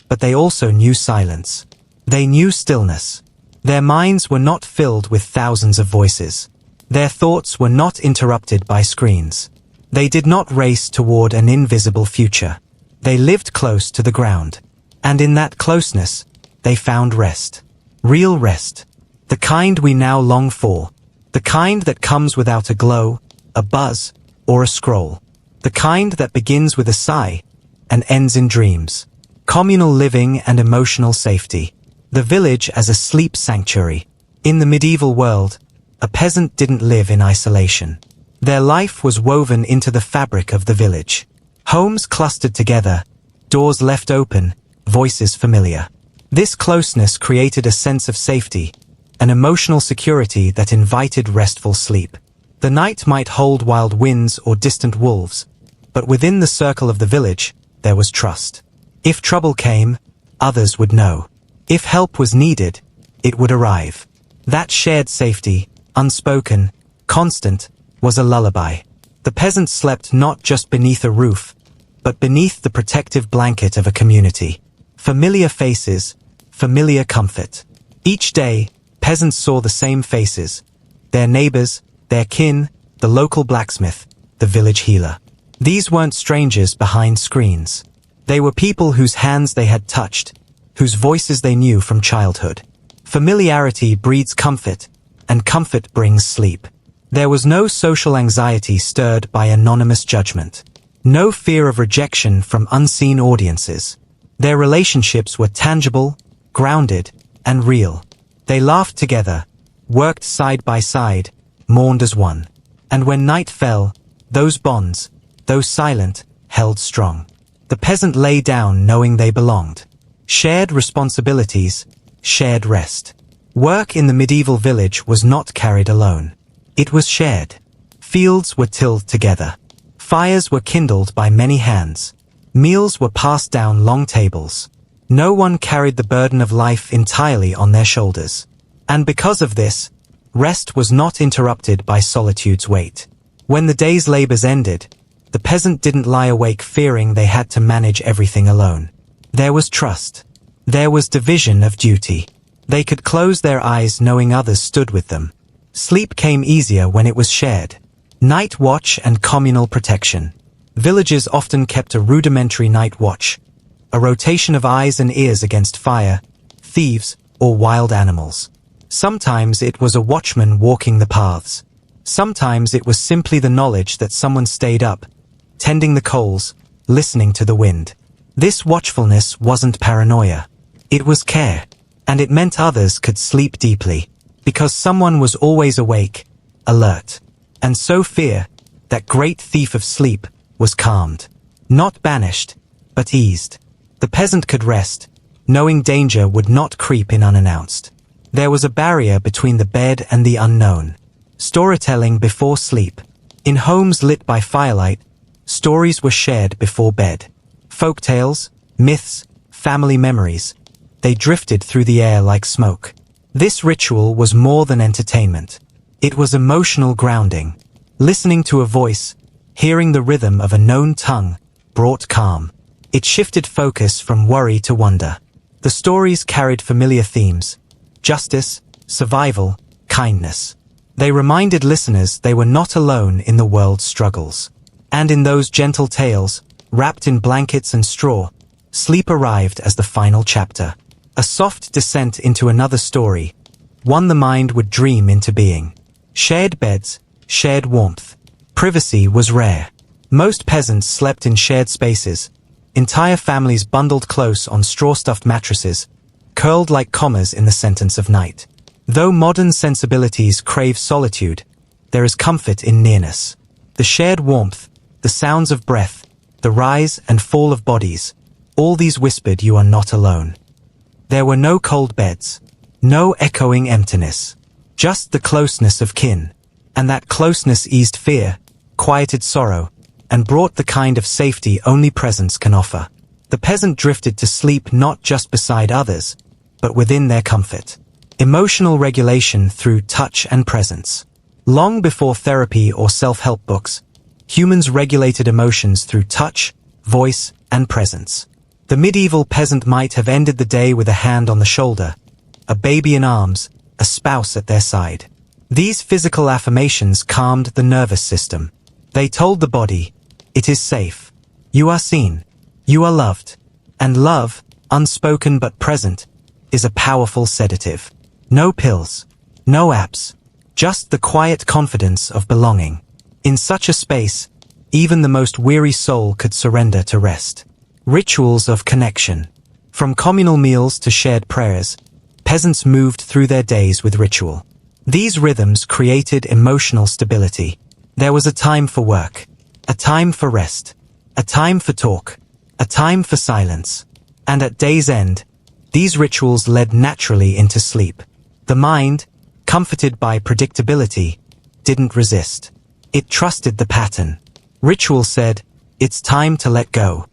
but they also knew silence. They knew stillness. Their minds were not filled with thousands of voices. Their thoughts were not interrupted by screens. They did not race toward an invisible future. They lived close to the ground. And in that closeness, they found rest. Real rest. The kind we now long for. The kind that comes without a glow, a buzz, or a scroll. The kind that begins with a sigh and ends in dreams. Communal living and emotional safety. The village as a sleep sanctuary. In the medieval world, a peasant didn't live in isolation. Their life was woven into the fabric of the village. Homes clustered together, doors left open, voices familiar. This closeness created a sense of safety, an emotional security that invited restful sleep. The night might hold wild winds or distant wolves, but within the circle of the village, there was trust. If trouble came, others would know. If help was needed, it would arrive. That shared safety, unspoken, constant, was a lullaby. The peasants slept not just beneath a roof, but beneath the protective blanket of a community. Familiar faces, familiar comfort. Each day, peasants saw the same faces, their neighbors, their kin, the local blacksmith, the village healer. These weren't strangers behind screens. They were people whose hands they had touched, whose voices they knew from childhood. Familiarity breeds comfort, and comfort brings sleep. There was no social anxiety stirred by anonymous judgment. No fear of rejection from unseen audiences. Their relationships were tangible, grounded, and real. They laughed together, worked side by side, mourned as one. And when night fell, those bonds, though silent, held strong. The peasant lay down knowing they belonged. Shared responsibilities, shared rest. Work in the medieval village was not carried alone. It was shared. Fields were tilled together. Fires were kindled by many hands. Meals were passed down long tables. No one carried the burden of life entirely on their shoulders. And because of this, rest was not interrupted by solitude's weight. When the day's labors ended, the peasant didn't lie awake fearing they had to manage everything alone. There was trust. There was division of duty. They could close their eyes knowing others stood with them. Sleep came easier when it was shared. Night watch and communal protection. Villages often kept a rudimentary night watch, a rotation of eyes and ears against fire, thieves, or wild animals. Sometimes it was a watchman walking the paths. Sometimes it was simply the knowledge that someone stayed up, tending the coals, listening to the wind. This watchfulness wasn't paranoia. It was care, and it meant others could sleep deeply, because someone was always awake, alert. And so fear, that great thief of sleep, was calmed. Not banished, but eased. The peasant could rest, knowing danger would not creep in unannounced. There was a barrier between the bed and the unknown. Storytelling before sleep. In homes lit by firelight, stories were shared before bed. Folktales, myths, family memories. They drifted through the air like smoke. This ritual was more than entertainment. It was emotional grounding. Listening to a voice, hearing the rhythm of a known tongue, brought calm. It shifted focus from worry to wonder. The stories carried familiar themes: justice, survival, kindness. They reminded listeners they were not alone in the world's struggles. And in those gentle tales, wrapped in blankets and straw, sleep arrived as the final chapter. A soft descent into another story, one the mind would dream into being. Shared beds, shared warmth. Privacy was rare. Most peasants slept in shared spaces, entire families bundled close on straw-stuffed mattresses, curled like commas in the sentence of night. Though modern sensibilities crave solitude, there is comfort in nearness. The shared warmth, the sounds of breath, the rise and fall of bodies, all these whispered you are not alone. There were no cold beds, no echoing emptiness, just the closeness of kin. And that closeness eased fear, quieted sorrow, and brought the kind of safety only presence can offer. The peasant drifted to sleep not just beside others, but within their comfort. Emotional regulation through touch and presence. Long before therapy or self-help books, humans regulated emotions through touch, voice, and presence. The medieval peasant might have ended the day with a hand on the shoulder, a baby in arms, a spouse at their side. These physical affirmations calmed the nervous system. They told the body, it is safe. You are seen. You are loved. And love, unspoken but present, is a powerful sedative. No pills. No apps. Just the quiet confidence of belonging. In such a space, even the most weary soul could surrender to rest. Rituals of connection. From communal meals to shared prayers, peasants moved through their days with ritual. These rhythms created emotional stability. There was a time for work, a time for rest, a time for talk, a time for silence. And at day's end, these rituals led naturally into sleep. The mind, comforted by predictability, didn't resist. It trusted the pattern. Ritual said, it's time to let go.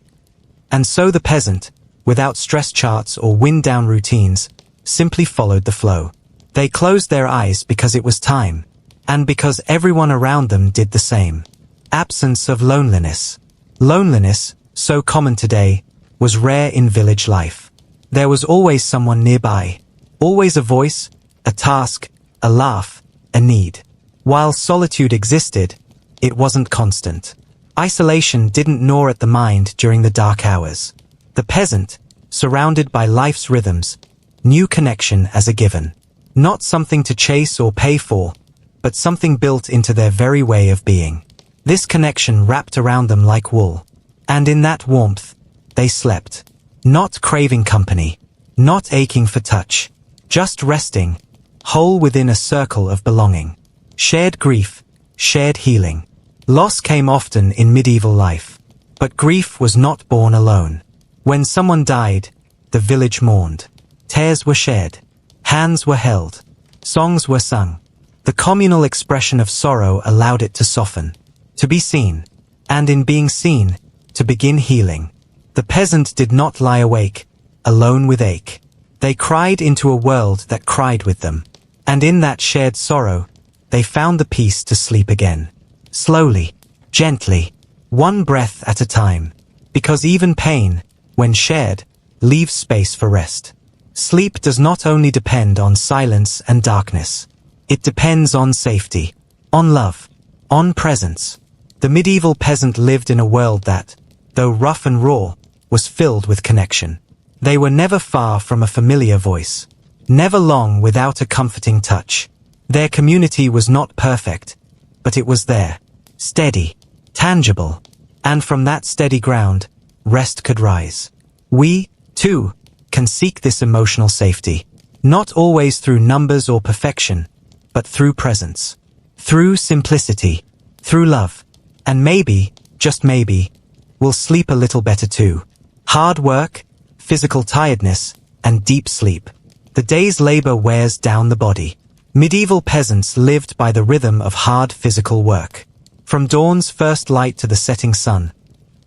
And so the peasant, without stress charts or wind-down routines, simply followed the flow. They closed their eyes because it was time, and because everyone around them did the same. Absence of loneliness. Loneliness, so common today, was rare in village life. There was always someone nearby, always a voice, a task, a laugh, a need. While solitude existed, it wasn't constant. Isolation didn't gnaw at the mind during the dark hours. The peasant, surrounded by life's rhythms, knew connection as a given. Not something to chase or pay for, but something built into their very way of being. This connection wrapped around them like wool. And in that warmth, they slept. Not craving company. Not aching for touch. Just resting, whole within a circle of belonging. Shared grief, shared healing. Loss came often in medieval life. But grief was not born alone. When someone died, the village mourned. Tears were shed. Hands were held. Songs were sung. The communal expression of sorrow allowed it to soften, to be seen, and in being seen, to begin healing. The peasant did not lie awake, alone with ache. They cried into a world that cried with them, and in that shared sorrow, they found the peace to sleep again. Slowly, gently, one breath at a time, because even pain, when shared, leaves space for rest. Sleep does not only depend on silence and darkness. It depends on safety, on love, on presence. The medieval peasant lived in a world that, though rough and raw, was filled with connection. They were never far from a familiar voice, never long without a comforting touch. Their community was not perfect, but it was there, steady, tangible, and from that steady ground, rest could rise. We, too, can seek this emotional safety, not always through numbers or perfection, but through presence, through simplicity, through love, and maybe, just maybe, we'll sleep a little better too. Hard work, physical tiredness, and deep sleep. The day's labor wears down the body. Medieval peasants lived by the rhythm of hard physical work. From dawn's first light to the setting sun,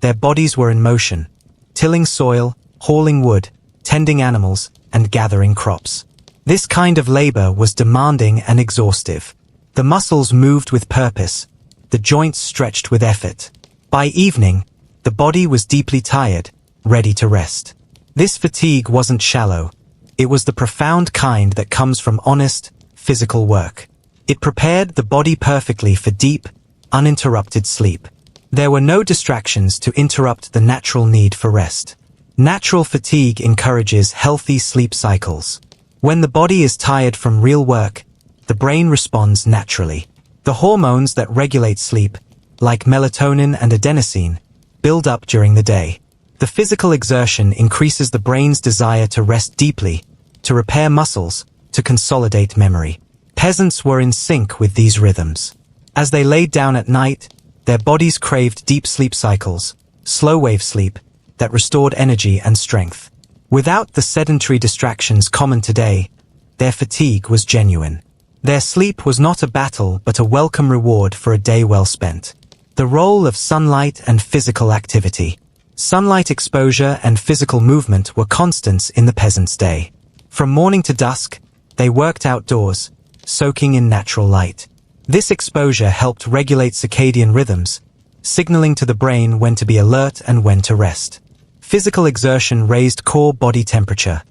their bodies were in motion, tilling soil, hauling wood, tending animals, and gathering crops. This kind of labor was demanding and exhaustive. The muscles moved with purpose, the joints stretched with effort. By evening, the body was deeply tired, ready to rest. This fatigue wasn't shallow. It was the profound kind that comes from honest, physical work. It prepared the body perfectly for deep, uninterrupted sleep. There were no distractions to interrupt the natural need for rest. Natural fatigue encourages healthy sleep cycles. When the body is tired from real work, the brain responds naturally. The hormones that regulate sleep, like melatonin and adenosine, build up during the day. The physical exertion increases the brain's desire to rest deeply, to repair muscles, to consolidate memory. Peasants were in sync with these rhythms. As they laid down at night, their bodies craved deep sleep cycles, slow-wave sleep, that restored energy and strength. Without the sedentary distractions common today, their fatigue was genuine. Their sleep was not a battle but a welcome reward for a day well spent. The role of sunlight and physical activity. Sunlight exposure and physical movement were constants in the peasant's day. From morning to dusk, they worked outdoors, soaking in natural light. This exposure helped regulate circadian rhythms, signaling to the brain when to be alert and when to rest. Physical exertion raised core body temperature,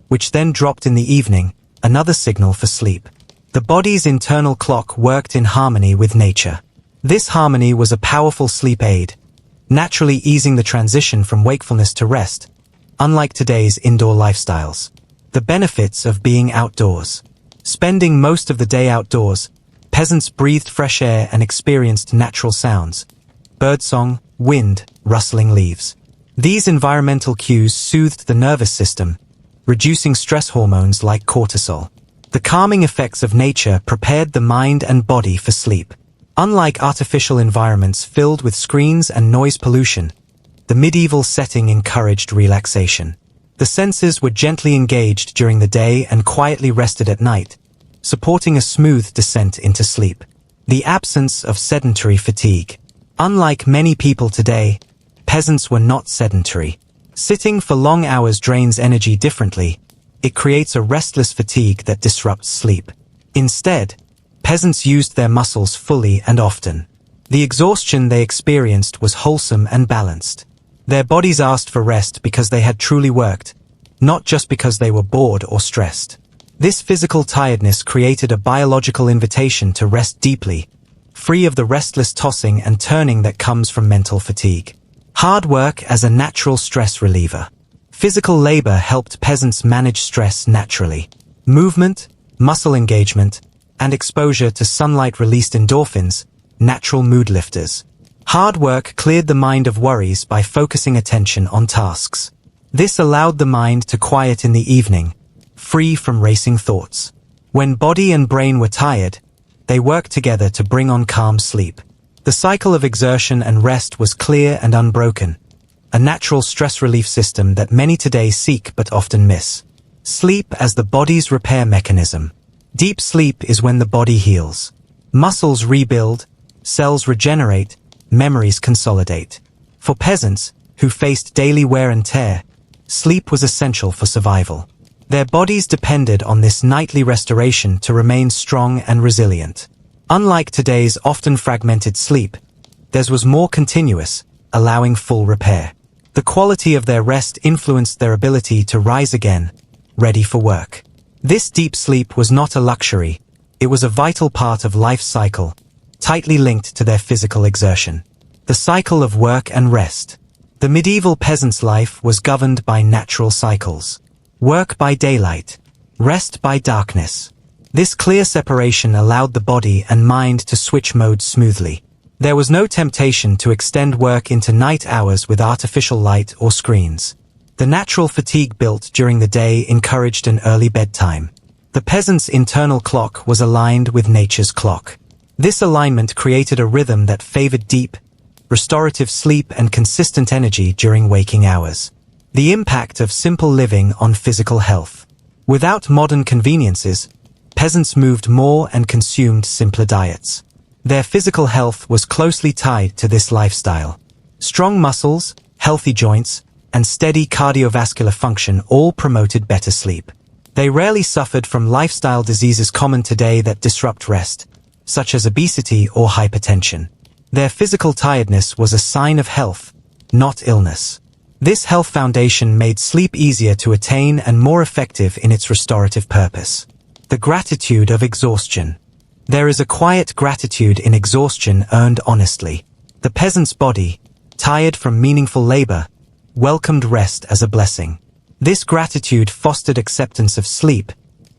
which then dropped in the evening, another signal for sleep. The body's internal clock worked in harmony with nature. This harmony was a powerful sleep aid, naturally easing the transition from wakefulness to rest, unlike today's indoor lifestyles. The benefits of being outdoors. Spending most of the day outdoors, peasants breathed fresh air and experienced natural sounds, birdsong, wind, rustling leaves. These environmental cues soothed the nervous system, reducing stress hormones like cortisol. The calming effects of nature prepared the mind and body for sleep. Unlike artificial environments filled with screens and noise pollution, the medieval setting encouraged relaxation. The senses were gently engaged during the day and quietly rested at night, supporting a smooth descent into sleep. The absence of sedentary fatigue. Unlike many people today, peasants were not sedentary. Sitting for long hours drains energy differently. It creates a restless fatigue that disrupts sleep. Instead, peasants used their muscles fully and often. The exhaustion they experienced was wholesome and balanced. Their bodies asked for rest because they had truly worked, not just because they were bored or stressed. This physical tiredness created a biological invitation to rest deeply, free of the restless tossing and turning that comes from mental fatigue. Hard work as a natural stress reliever. Physical labor helped peasants manage stress naturally. Movement, muscle engagement, and exposure to sunlight released endorphins, natural mood lifters. Hard work cleared the mind of worries by focusing attention on tasks. This allowed the mind to quiet in the evening, free from racing thoughts. When body and brain were tired, they worked together to bring on calm sleep. The cycle of exertion and rest was clear and unbroken, a natural stress relief system that many today seek but often miss. Sleep as the body's repair mechanism. Deep sleep is when the body heals. Muscles rebuild, cells regenerate, memories consolidate. For peasants, who faced daily wear and tear, sleep was essential for survival. Their bodies depended on this nightly restoration to remain strong and resilient. Unlike today's often fragmented sleep, theirs was more continuous, allowing full repair. The quality of their rest influenced their ability to rise again, ready for work. This deep sleep was not a luxury, it was a vital part of life's cycle, tightly linked to their physical exertion. The cycle of work and rest. The medieval peasant's life was governed by natural cycles. Work by daylight, rest by darkness. This clear separation allowed the body and mind to switch modes smoothly. There was no temptation to extend work into night hours with artificial light or screens. The natural fatigue built during the day encouraged an early bedtime. The peasant's internal clock was aligned with nature's clock. This alignment created a rhythm that favored deep, restorative sleep and consistent energy during waking hours. The impact of simple living on physical health. Without modern conveniences, peasants moved more and consumed simpler diets. Their physical health was closely tied to this lifestyle. Strong muscles, healthy joints, and steady cardiovascular function all promoted better sleep. They rarely suffered from lifestyle diseases common today that disrupt rest, such as obesity or hypertension. Their physical tiredness was a sign of health, not illness. This health foundation made sleep easier to attain and more effective in its restorative purpose. The gratitude of exhaustion. There is a quiet gratitude in exhaustion earned honestly. The peasant's body, tired from meaningful labor, welcomed rest as a blessing. This gratitude fostered acceptance of sleep,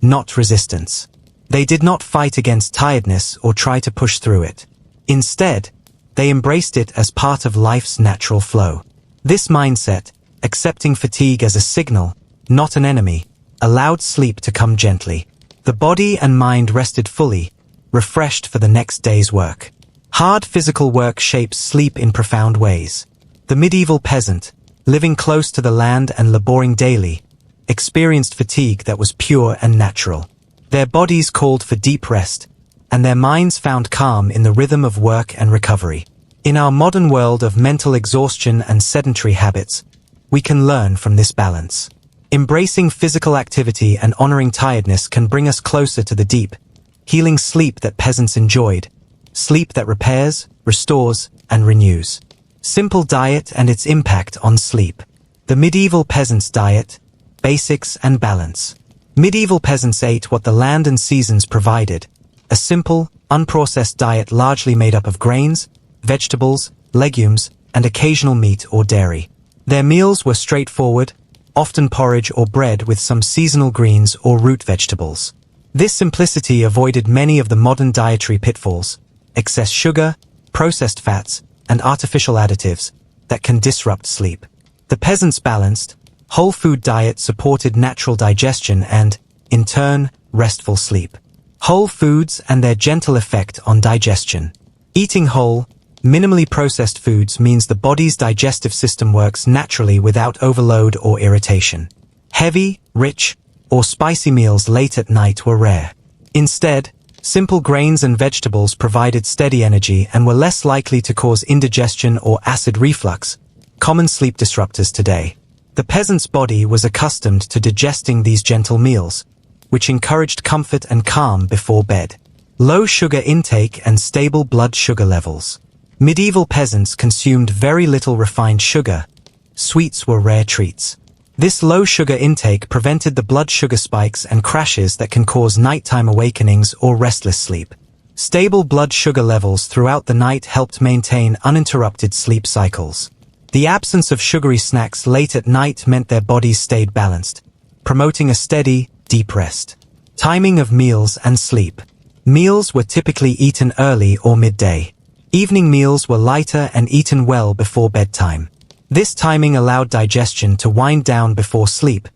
not resistance. They did not fight against tiredness or try to push through it. Instead, they embraced it as part of life's natural flow. This mindset, accepting fatigue as a signal, not an enemy, allowed sleep to come gently. The body and mind rested fully, refreshed for the next day's work. Hard physical work shapes sleep in profound ways. The medieval peasant, living close to the land and laboring daily, experienced fatigue that was pure and natural. Their bodies called for deep rest, and their minds found calm in the rhythm of work and recovery. In our modern world of mental exhaustion and sedentary habits, we can learn from this balance. Embracing physical activity and honoring tiredness can bring us closer to the deep, healing sleep that peasants enjoyed, sleep that repairs, restores, and renews. Simple diet and its impact on sleep. The medieval peasant's diet, basics and balance. Medieval peasants ate what the land and seasons provided, a simple, unprocessed diet largely made up of grains, vegetables, legumes, and occasional meat or dairy. Their meals were straightforward, often porridge or bread with some seasonal greens or root vegetables. This simplicity avoided many of the modern dietary pitfalls, excess sugar, processed fats, and artificial additives that can disrupt sleep. The peasants' balanced, whole food diet supported natural digestion and, in turn, restful sleep. Whole foods and their gentle effect on digestion. Eating whole, minimally processed foods means the body's digestive system works naturally without overload or irritation. Heavy, rich, or spicy meals late at night were rare. Instead, simple grains and vegetables provided steady energy and were less likely to cause indigestion or acid reflux, common sleep disruptors today. The peasant's body was accustomed to digesting these gentle meals, which encouraged comfort and calm before bed. Low sugar intake and stable blood sugar levels. Medieval peasants consumed very little refined sugar. Sweets were rare treats. This low sugar intake prevented the blood sugar spikes and crashes that can cause nighttime awakenings or restless sleep. Stable blood sugar levels throughout the night helped maintain uninterrupted sleep cycles. The absence of sugary snacks late at night meant their bodies stayed balanced, promoting a steady, deep rest. Timing of meals and sleep. Meals were typically eaten early or midday. Evening meals were lighter and eaten well before bedtime. This timing allowed digestion to wind down before sleep,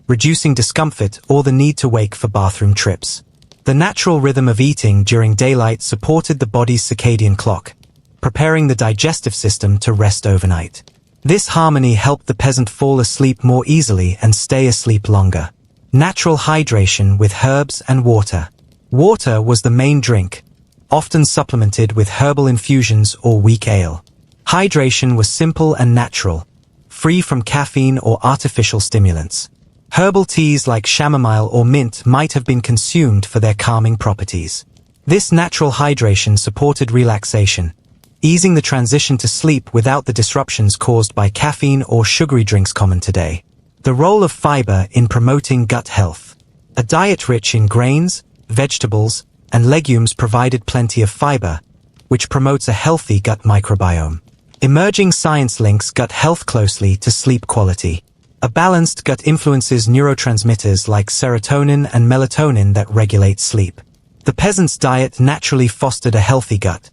reducing discomfort or the need to wake for bathroom trips. The natural rhythm of eating during daylight supported the body's circadian clock, preparing the digestive system to rest overnight. This harmony helped the peasant fall asleep more easily and stay asleep longer. Natural hydration with herbs and water. Water was the main drink, often supplemented with herbal infusions or weak ale. Hydration was simple and natural, free from caffeine or artificial stimulants. Herbal teas like chamomile or mint might have been consumed for their calming properties. This natural hydration supported relaxation, easing the transition to sleep without the disruptions caused by caffeine or sugary drinks common today. The role of fiber in promoting gut health. A diet rich in grains, vegetables, and legumes provided plenty of fiber, which promotes a healthy gut microbiome. Emerging science links gut health closely to sleep quality. A balanced gut influences neurotransmitters like serotonin and melatonin that regulate sleep. The peasant's diet naturally fostered a healthy gut,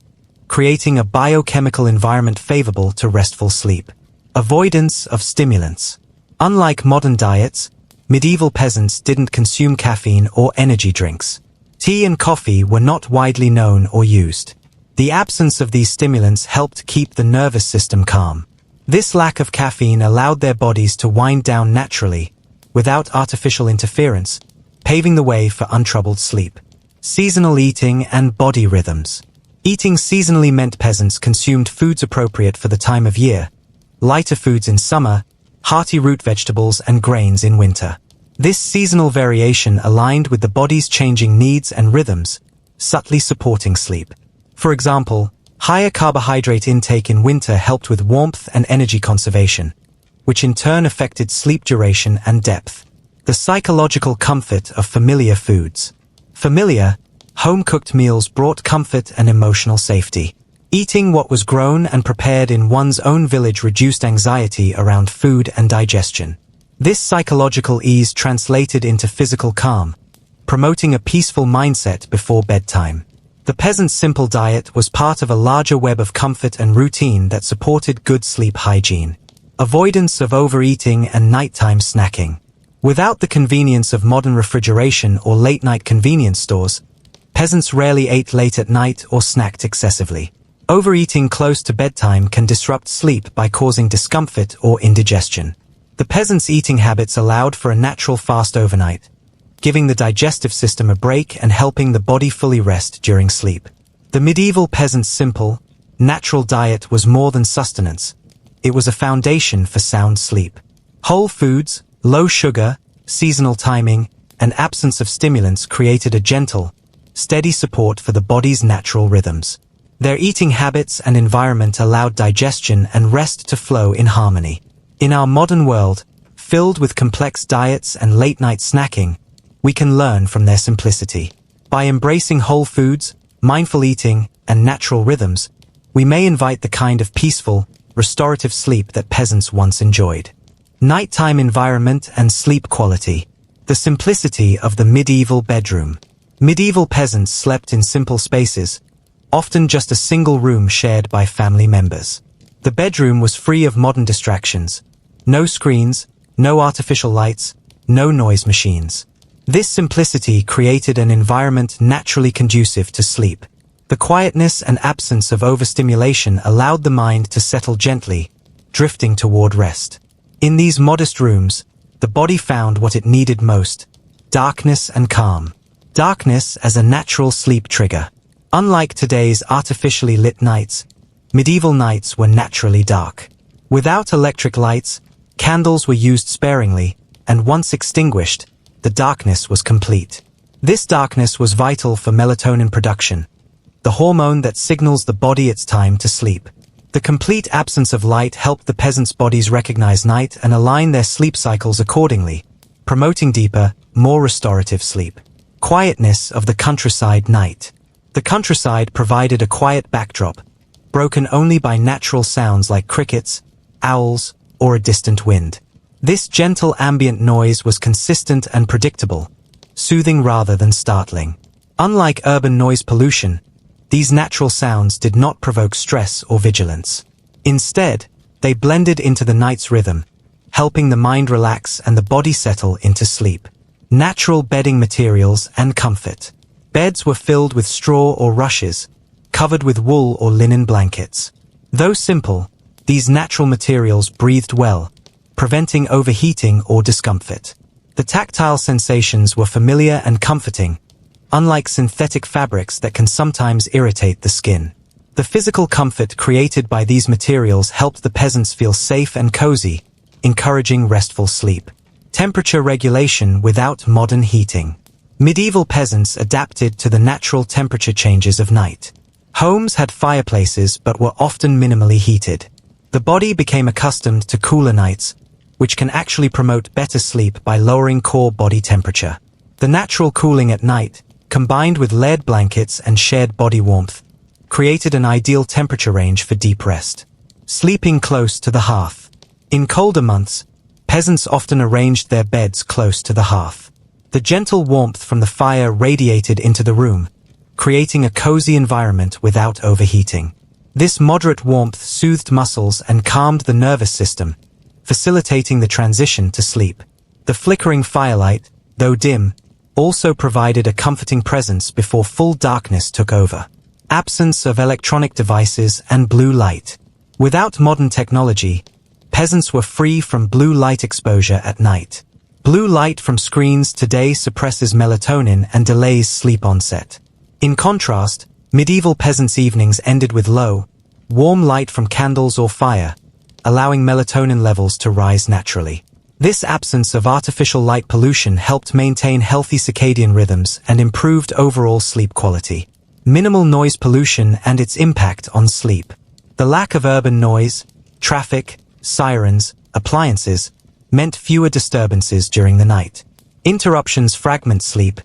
creating a biochemical environment favorable to restful sleep. Avoidance of stimulants. Unlike modern diets, medieval peasants didn't consume caffeine or energy drinks. Tea and coffee were not widely known or used. The absence of these stimulants helped keep the nervous system calm. This lack of caffeine allowed their bodies to wind down naturally, without artificial interference, paving the way for untroubled sleep. Seasonal eating and body rhythms. Eating seasonally meant peasants consumed foods appropriate for the time of year, lighter foods in summer, hearty root vegetables and grains in winter. This seasonal variation aligned with the body's changing needs and rhythms, subtly supporting sleep. For example, higher carbohydrate intake in winter helped with warmth and energy conservation, which in turn affected sleep duration and depth. The psychological comfort of familiar foods. Familiar, home-cooked meals brought comfort and emotional safety. Eating what was grown and prepared in one's own village reduced anxiety around food and digestion. This psychological ease translated into physical calm, promoting a peaceful mindset before bedtime. The peasant's simple diet was part of a larger web of comfort and routine that supported good sleep hygiene. Avoidance of overeating and nighttime snacking. Without the convenience of modern refrigeration or late-night convenience stores, peasants rarely ate late at night or snacked excessively. Overeating close to bedtime can disrupt sleep by causing discomfort or indigestion. The peasants' eating habits allowed for a natural fast overnight, giving the digestive system a break and helping the body fully rest during sleep. The medieval peasant's simple, natural diet was more than sustenance. It was a foundation for sound sleep. Whole foods, low sugar, seasonal timing, and absence of stimulants created a gentle, steady support for the body's natural rhythms. Their eating habits and environment allowed digestion and rest to flow in harmony. In our modern world, filled with complex diets and late-night snacking, we can learn from their simplicity. By embracing whole foods, mindful eating, and natural rhythms, we may invite the kind of peaceful, restorative sleep that peasants once enjoyed. Nighttime environment and sleep quality. The simplicity of the medieval bedroom. Medieval peasants slept in simple spaces, often just a single room shared by family members. The bedroom was free of modern distractions. No screens, no artificial lights, no noise machines. This simplicity created an environment naturally conducive to sleep. The quietness and absence of overstimulation allowed the mind to settle gently, drifting toward rest. In these modest rooms, the body found what it needed most: darkness and calm. Darkness as a natural sleep trigger. Unlike today's artificially lit nights, medieval nights were naturally dark. Without electric lights, candles were used sparingly, and once extinguished, the darkness was complete. This darkness was vital for melatonin production, the hormone that signals the body it's time to sleep. The complete absence of light helped the peasants' bodies recognize night and align their sleep cycles accordingly, promoting deeper, more restorative sleep. Quietness of the countryside night. The countryside provided a quiet backdrop, broken only by natural sounds like crickets, owls, or a distant wind. This gentle ambient noise was consistent and predictable, soothing rather than startling. Unlike urban noise pollution, these natural sounds did not provoke stress or vigilance. Instead, they blended into the night's rhythm, helping the mind relax and the body settle into sleep. Natural bedding materials and comfort. Beds were filled with straw or rushes, covered with wool or linen blankets. Though simple, these natural materials breathed well, preventing overheating or discomfort. The tactile sensations were familiar and comforting, unlike synthetic fabrics that can sometimes irritate the skin. The physical comfort created by these materials helped the peasants feel safe and cozy, encouraging restful sleep. Temperature regulation without modern heating. Medieval peasants adapted to the natural temperature changes of night. Homes had fireplaces but were often minimally heated. The body became accustomed to cooler nights, which can actually promote better sleep by lowering core body temperature. The natural cooling at night, combined with layered blankets and shared body warmth, created an ideal temperature range for deep rest. Sleeping close to the hearth. In colder months, peasants often arranged their beds close to the hearth. The gentle warmth from the fire radiated into the room, creating a cozy environment without overheating. This moderate warmth soothed muscles and calmed the nervous system, facilitating the transition to sleep. The flickering firelight, though dim, also provided a comforting presence before full darkness took over. Absence of electronic devices and blue light. Without modern technology, peasants were free from blue light exposure at night. Blue light from screens today suppresses melatonin and delays sleep onset. In contrast, medieval peasants' evenings ended with low, warm light from candles or fire, allowing melatonin levels to rise naturally. This absence of artificial light pollution helped maintain healthy circadian rhythms and improved overall sleep quality. Minimal noise pollution and its impact on sleep. The lack of urban noise, traffic, sirens, appliances, meant fewer disturbances during the night. Interruptions fragment sleep,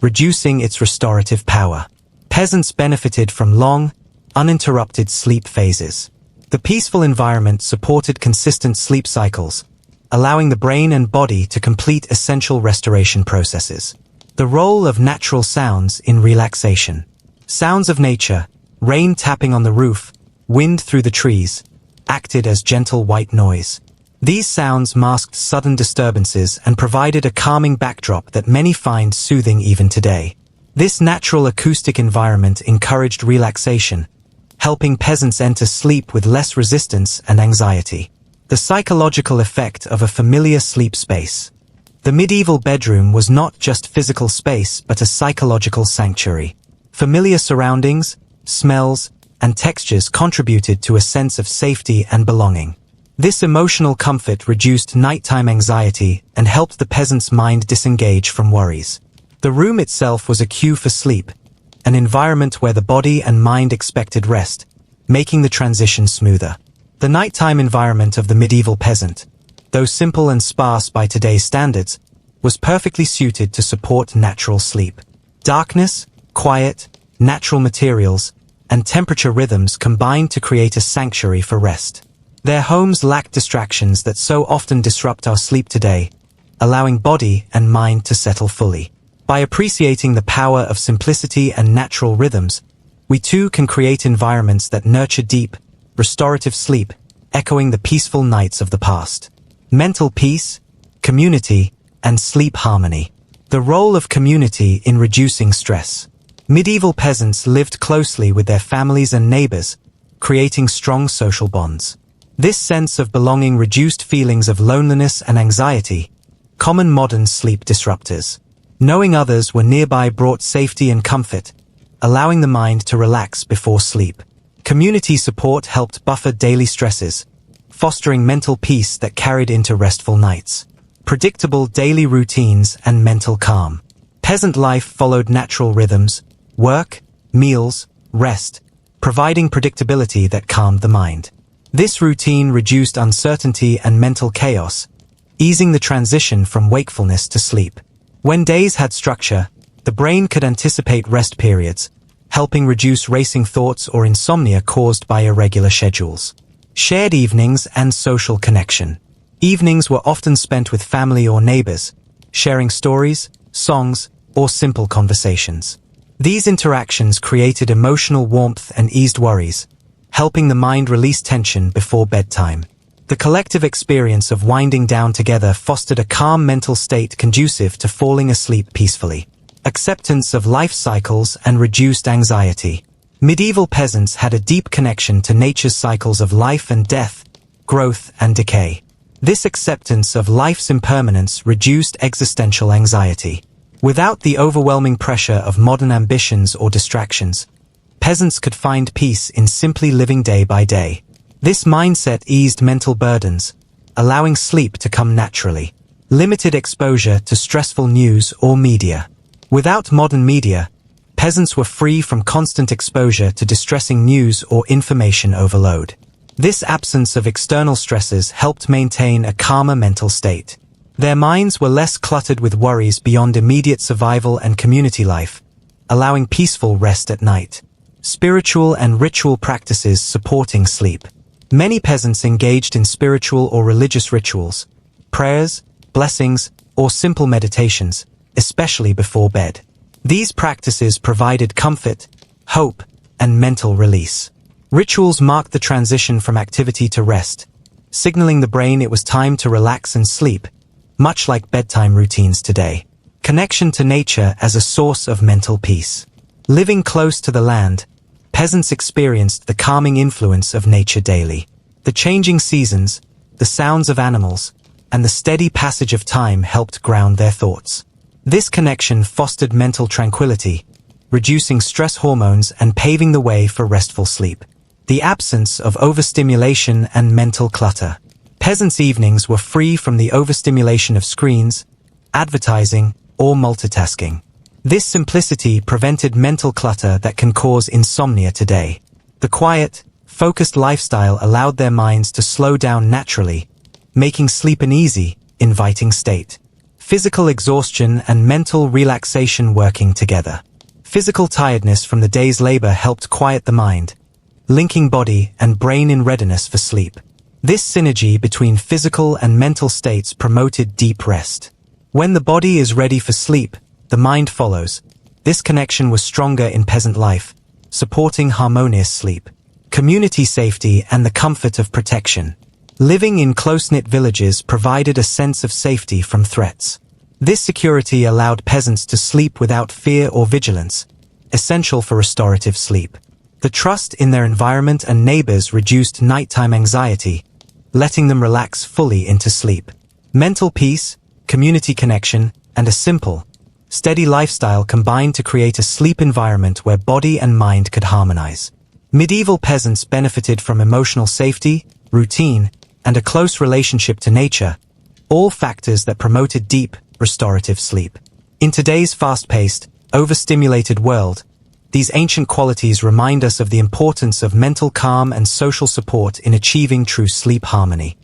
reducing its restorative power. Peasants benefited from long, uninterrupted sleep phases. The peaceful environment supported consistent sleep cycles, allowing the brain and body to complete essential restoration processes. The role of natural sounds in relaxation. Sounds of nature, rain tapping on the roof, wind through the trees, acted as gentle white noise. These sounds masked sudden disturbances and provided a calming backdrop that many find soothing even today. This natural acoustic environment encouraged relaxation, helping peasants enter sleep with less resistance and anxiety. The psychological effect of a familiar sleep space. The medieval bedroom was not just physical space but a psychological sanctuary. Familiar surroundings, smells, and textures contributed to a sense of safety and belonging. This emotional comfort reduced nighttime anxiety and helped the peasant's mind disengage from worries. The room itself was a cue for sleep, an environment where the body and mind expected rest, making the transition smoother. The nighttime environment of the medieval peasant, though simple and sparse by today's standards, was perfectly suited to support natural sleep. Darkness, quiet, natural materials, and temperature rhythms combined to create a sanctuary for rest. Their homes lacked distractions that so often disrupt our sleep today, allowing body and mind to settle fully. By appreciating the power of simplicity and natural rhythms, we too can create environments that nurture deep, restorative sleep, echoing the peaceful nights of the past. Mental peace, community, and sleep harmony. The role of community in reducing stress. Medieval peasants lived closely with their families and neighbors, creating strong social bonds. This sense of belonging reduced feelings of loneliness and anxiety, common modern sleep disruptors. Knowing others were nearby brought safety and comfort, allowing the mind to relax before sleep. Community support helped buffer daily stresses, fostering mental peace that carried into restful nights. Predictable daily routines and mental calm. Peasant life followed natural rhythms, work, meals, rest, providing predictability that calmed the mind. This routine reduced uncertainty and mental chaos, easing the transition from wakefulness to sleep. When days had structure, the brain could anticipate rest periods, helping reduce racing thoughts or insomnia caused by irregular schedules. Shared evenings and social connection. Evenings were often spent with family or neighbors, sharing stories, songs, or simple conversations. These interactions created emotional warmth and eased worries, helping the mind release tension before bedtime. The collective experience of winding down together fostered a calm mental state conducive to falling asleep peacefully. Acceptance of life cycles and reduced anxiety. Medieval peasants had a deep connection to nature's cycles of life and death, growth and decay. This acceptance of life's impermanence reduced existential anxiety. Without the overwhelming pressure of modern ambitions or distractions, peasants could find peace in simply living day by day. This mindset eased mental burdens, allowing sleep to come naturally. Limited exposure to stressful news or media. Without modern media, peasants were free from constant exposure to distressing news or information overload. This absence of external stresses helped maintain a calmer mental state. Their minds were less cluttered with worries beyond immediate survival and community life, allowing peaceful rest at night. Spiritual and ritual practices supporting sleep. Many peasants engaged in spiritual or religious rituals, prayers, blessings, or simple meditations, especially before bed. These practices provided comfort, hope, and mental release. Rituals marked the transition from activity to rest, signaling the brain it was time to relax and sleep, much like bedtime routines today. Connection to nature as a source of mental peace. Living close to the land, peasants experienced the calming influence of nature daily. The changing seasons, the sounds of animals, and the steady passage of time helped ground their thoughts. This connection fostered mental tranquility, reducing stress hormones and paving the way for restful sleep. The absence of overstimulation and mental clutter. Peasants' evenings were free from the overstimulation of screens, advertising, or multitasking. This simplicity prevented mental clutter that can cause insomnia today. The quiet, focused lifestyle allowed their minds to slow down naturally, making sleep an easy, inviting state. Physical exhaustion and mental relaxation working together. Physical tiredness from the day's labor helped quiet the mind, linking body and brain in readiness for sleep. This synergy between physical and mental states promoted deep rest. When the body is ready for sleep, the mind follows. This connection was stronger in peasant life, supporting harmonious sleep. Community safety and the comfort of protection. Living in close-knit villages provided a sense of safety from threats. This security allowed peasants to sleep without fear or vigilance, essential for restorative sleep. The trust in their environment and neighbors reduced nighttime anxiety, letting them relax fully into sleep. Mental peace, community connection, and a simple, steady lifestyle combined to create a sleep environment where body and mind could harmonize. Medieval peasants benefited from emotional safety, routine, and a close relationship to nature, all factors that promoted deep, restorative sleep. In today's fast-paced, overstimulated world, these ancient qualities remind us of the importance of mental calm and social support in achieving true sleep harmony.